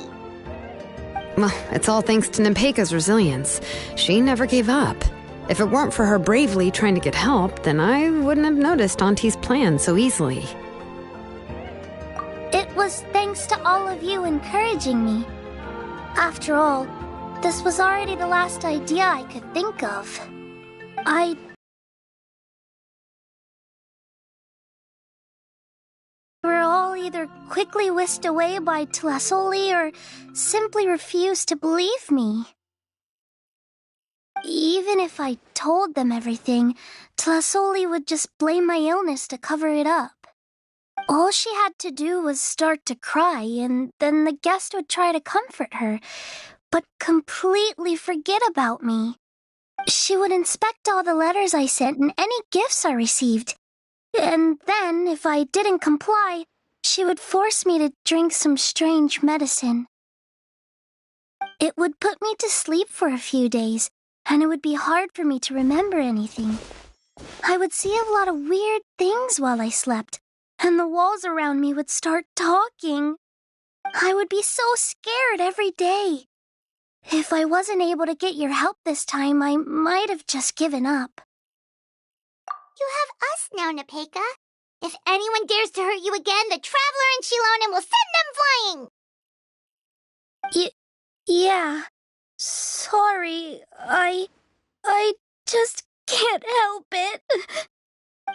Speaker 14: Well, it's all thanks to Napecha's resilience. She never gave up. If it weren't for her bravely trying to get help, then I wouldn't have noticed Auntie's plan so easily.
Speaker 20: It was thanks to all of you encouraging me. After all, this was already the last idea I could think of. We're all either quickly whisked away by Tlasoli or simply refused to believe me. Even if I told them everything, Tlasoli would just blame my illness to cover it up. All she had to do was start to cry, and then the guest would try to comfort her, but completely forget about me. She would inspect all the letters I sent and any gifts I received. And then, if I didn't comply, she would force me to drink some strange medicine. It would put me to sleep for a few days, and it would be hard for me to remember anything. I would see a lot of weird things while I slept, and the walls around me would start talking. I would be so scared every day. If I wasn't able to get your help this time, I might have just given up.
Speaker 3: You have us now, Napecha. If anyone dares to hurt you again, the Traveler and Shilonen will send them flying!
Speaker 20: Yeah. Sorry, I just can't help it.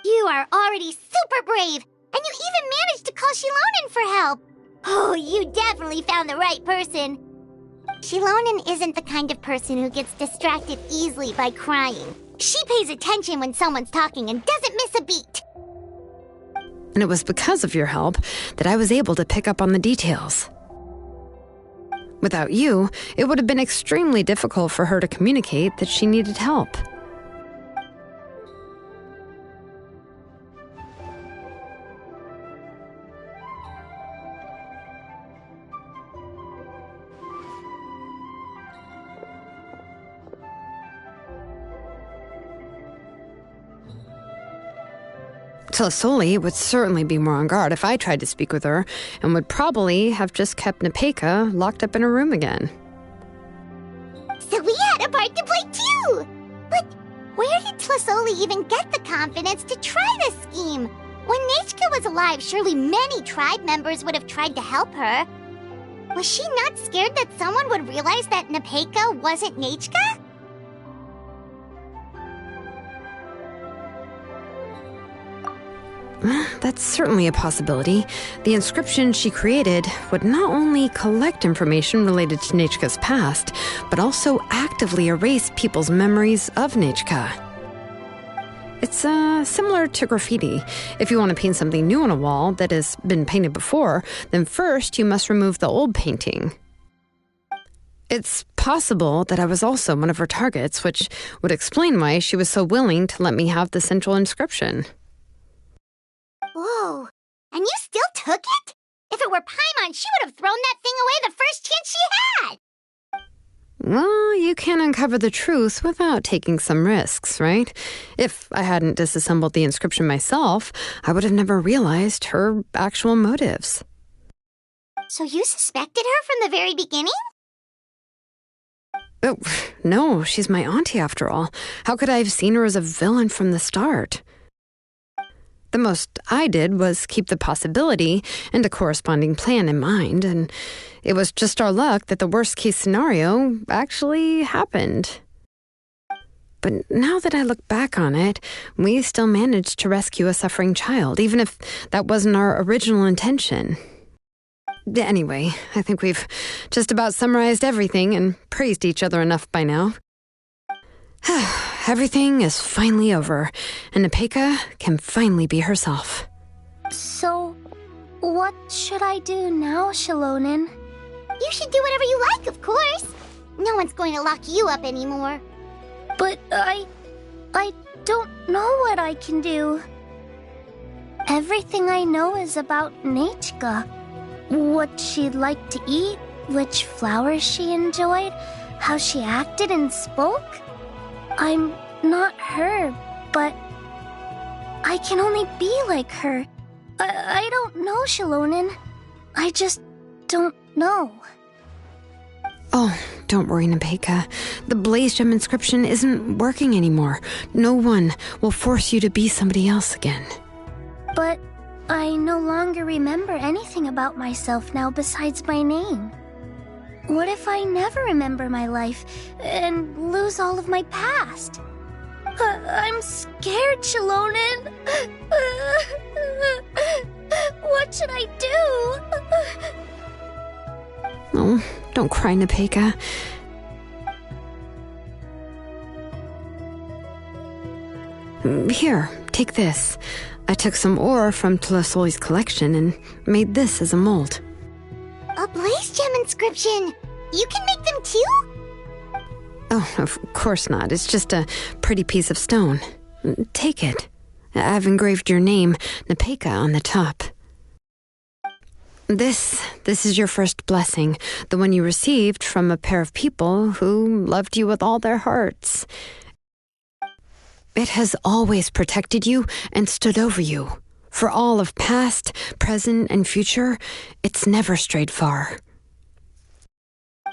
Speaker 3: You are already super brave, and you even managed to call Shilonen for help. Oh, you definitely found the right person. Shilonen isn't the kind of person who gets distracted easily by crying. She pays attention when someone's talking and doesn't miss a beat.
Speaker 14: And it was because of your help that I was able to pick up on the details. Without you, it would have been extremely difficult for her to communicate that she needed help. Tlasoli would certainly be more on guard if I tried to speak with her, and would probably have just kept Nepeka locked up in her room again.
Speaker 3: So we had a part to play too! But where did Tlasoli even get the confidence to try this scheme? When Nechka was alive, surely many tribe members would have tried to help her. Was she not scared that someone would realize that Nepeka wasn't Nechka?
Speaker 14: That's certainly a possibility. The inscription she created would not only collect information related to Nechka's past, but also actively erase people's memories of Nechka. It's similar to graffiti. If you want to paint something new on a wall that has been painted before, then first you must remove the old painting. It's possible that I was also one of her targets, which would explain why she was so willing to let me have the central inscription.
Speaker 3: Whoa, and you still took it? If it were Paimon, she would have thrown that thing away the first chance she had!
Speaker 14: Well, you can't uncover the truth without taking some risks, right? If I hadn't disassembled the inscription myself, I would have never realized her actual motives.
Speaker 3: So you suspected her from the very beginning?
Speaker 14: Oh, no, she's my auntie after all. How could I have seen her as a villain from the start? The most I did was keep the possibility and a corresponding plan in mind, and it was just our luck that the worst-case scenario actually happened. But now that I look back on it, we still managed to rescue a suffering child, even if that wasn't our original intention. Anyway, I think we've just about summarized everything and praised each other enough by now. Everything is finally over, and Nepeka can finally be herself.
Speaker 20: So, what should I do now, Shalonin?
Speaker 3: You should do whatever you like, of course. No one's going to lock you up anymore.
Speaker 20: But I don't know what I can do. Everything I know is about Nechka. What she liked to eat, which flowers she enjoyed, how she acted and spoke. I'm not her, but I can only be like her. I don't know, Shalonin. I just don't know.
Speaker 14: Oh, don't worry, Nepeka. The Blaze Gem inscription isn't working anymore. No one will force you to be somebody else again.
Speaker 20: But I no longer remember anything about myself now besides my name. What if I never remember my life and lose all of my past? I'm scared, Shalonin. What should I do?
Speaker 14: Oh, don't cry, Nepeka. Here, take this. I took some ore from Tlasoli's collection and made this as a mold.
Speaker 3: A Blaze Gem inscription! You can make them too?
Speaker 14: Oh, of course not. It's just a pretty piece of stone. Take it. I've engraved your name, Nepeka, on the top. This is your first blessing, the one you received from a pair of people who loved you with all their hearts. It has always protected you and stood over you. For all of past, present, and future, it's never strayed far.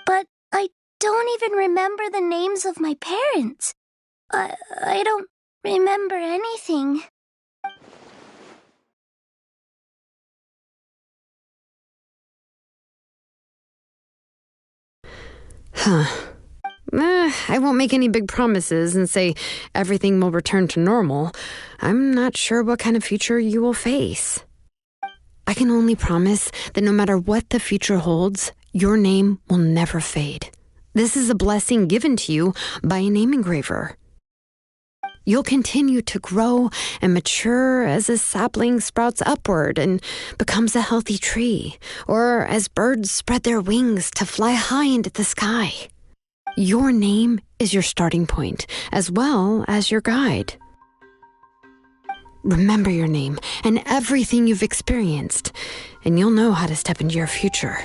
Speaker 20: But I don't even remember the names of my parents. I don't remember anything.
Speaker 14: Huh. I won't make any big promises and say everything will return to normal. I'm not sure what kind of future you will face. I can only promise that no matter what the future holds, your name will never fade. This is a blessing given to you by a name engraver. You'll continue to grow and mature as a sapling sprouts upward and becomes a healthy tree, or as birds spread their wings to fly high into the sky. Your name is your starting point, as well as your guide. Remember your name and everything you've experienced, and you'll know how to step into your future.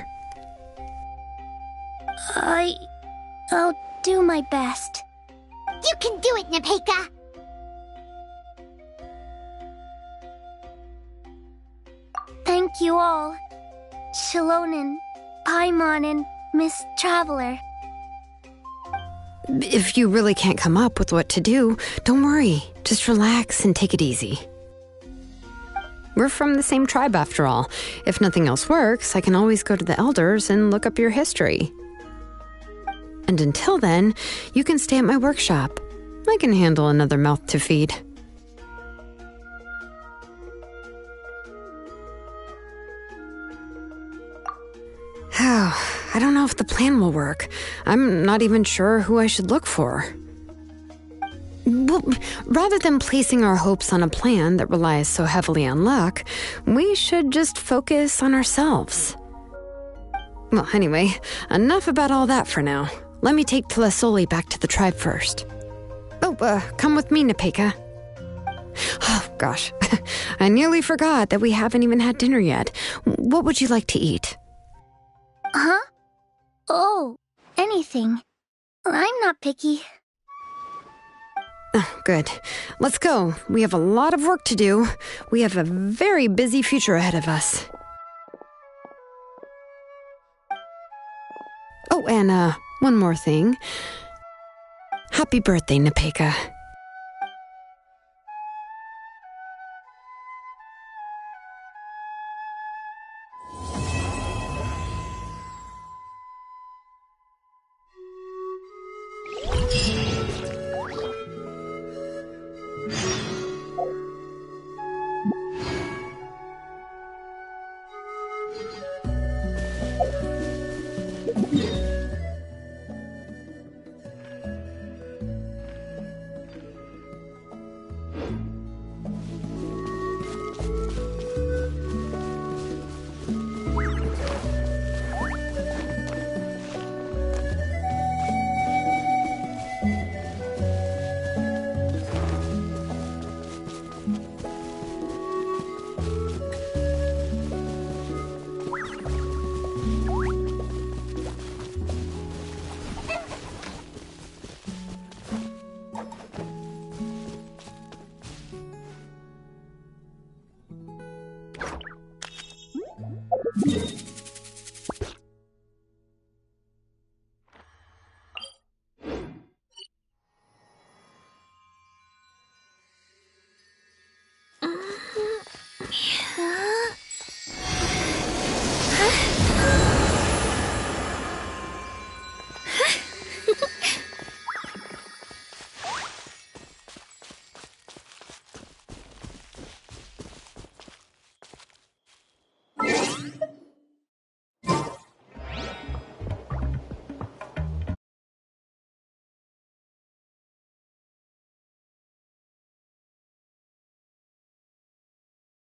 Speaker 20: I'll do my best.
Speaker 3: You can do it, Nepeka!
Speaker 20: thank you all. Shilonen, Paimon, and Miss Traveler.
Speaker 14: If you really can't come up with what to do, don't worry. Just relax and take it easy. We're from the same tribe after all. If nothing else works, I can always go to the elders and look up your history. And until then, you can stay at my workshop. I can handle another mouth to feed. I don't know if the plan will work. I'm not even sure who I should look for. Well, rather than placing our hopes on a plan that relies so heavily on luck, we should just focus on ourselves. Well, anyway, enough about all that for now. Let me take Tlasoli back to the tribe first. Oh, come with me, Nepeka. Oh, gosh. I nearly forgot that we haven't even had dinner yet. What would you like to eat?
Speaker 20: Huh? Oh, anything. I'm not picky.
Speaker 14: Oh, good. Let's go. We have a lot of work to do. We have a very busy future ahead of us. Oh, and one more thing. Happy birthday, Nepeka.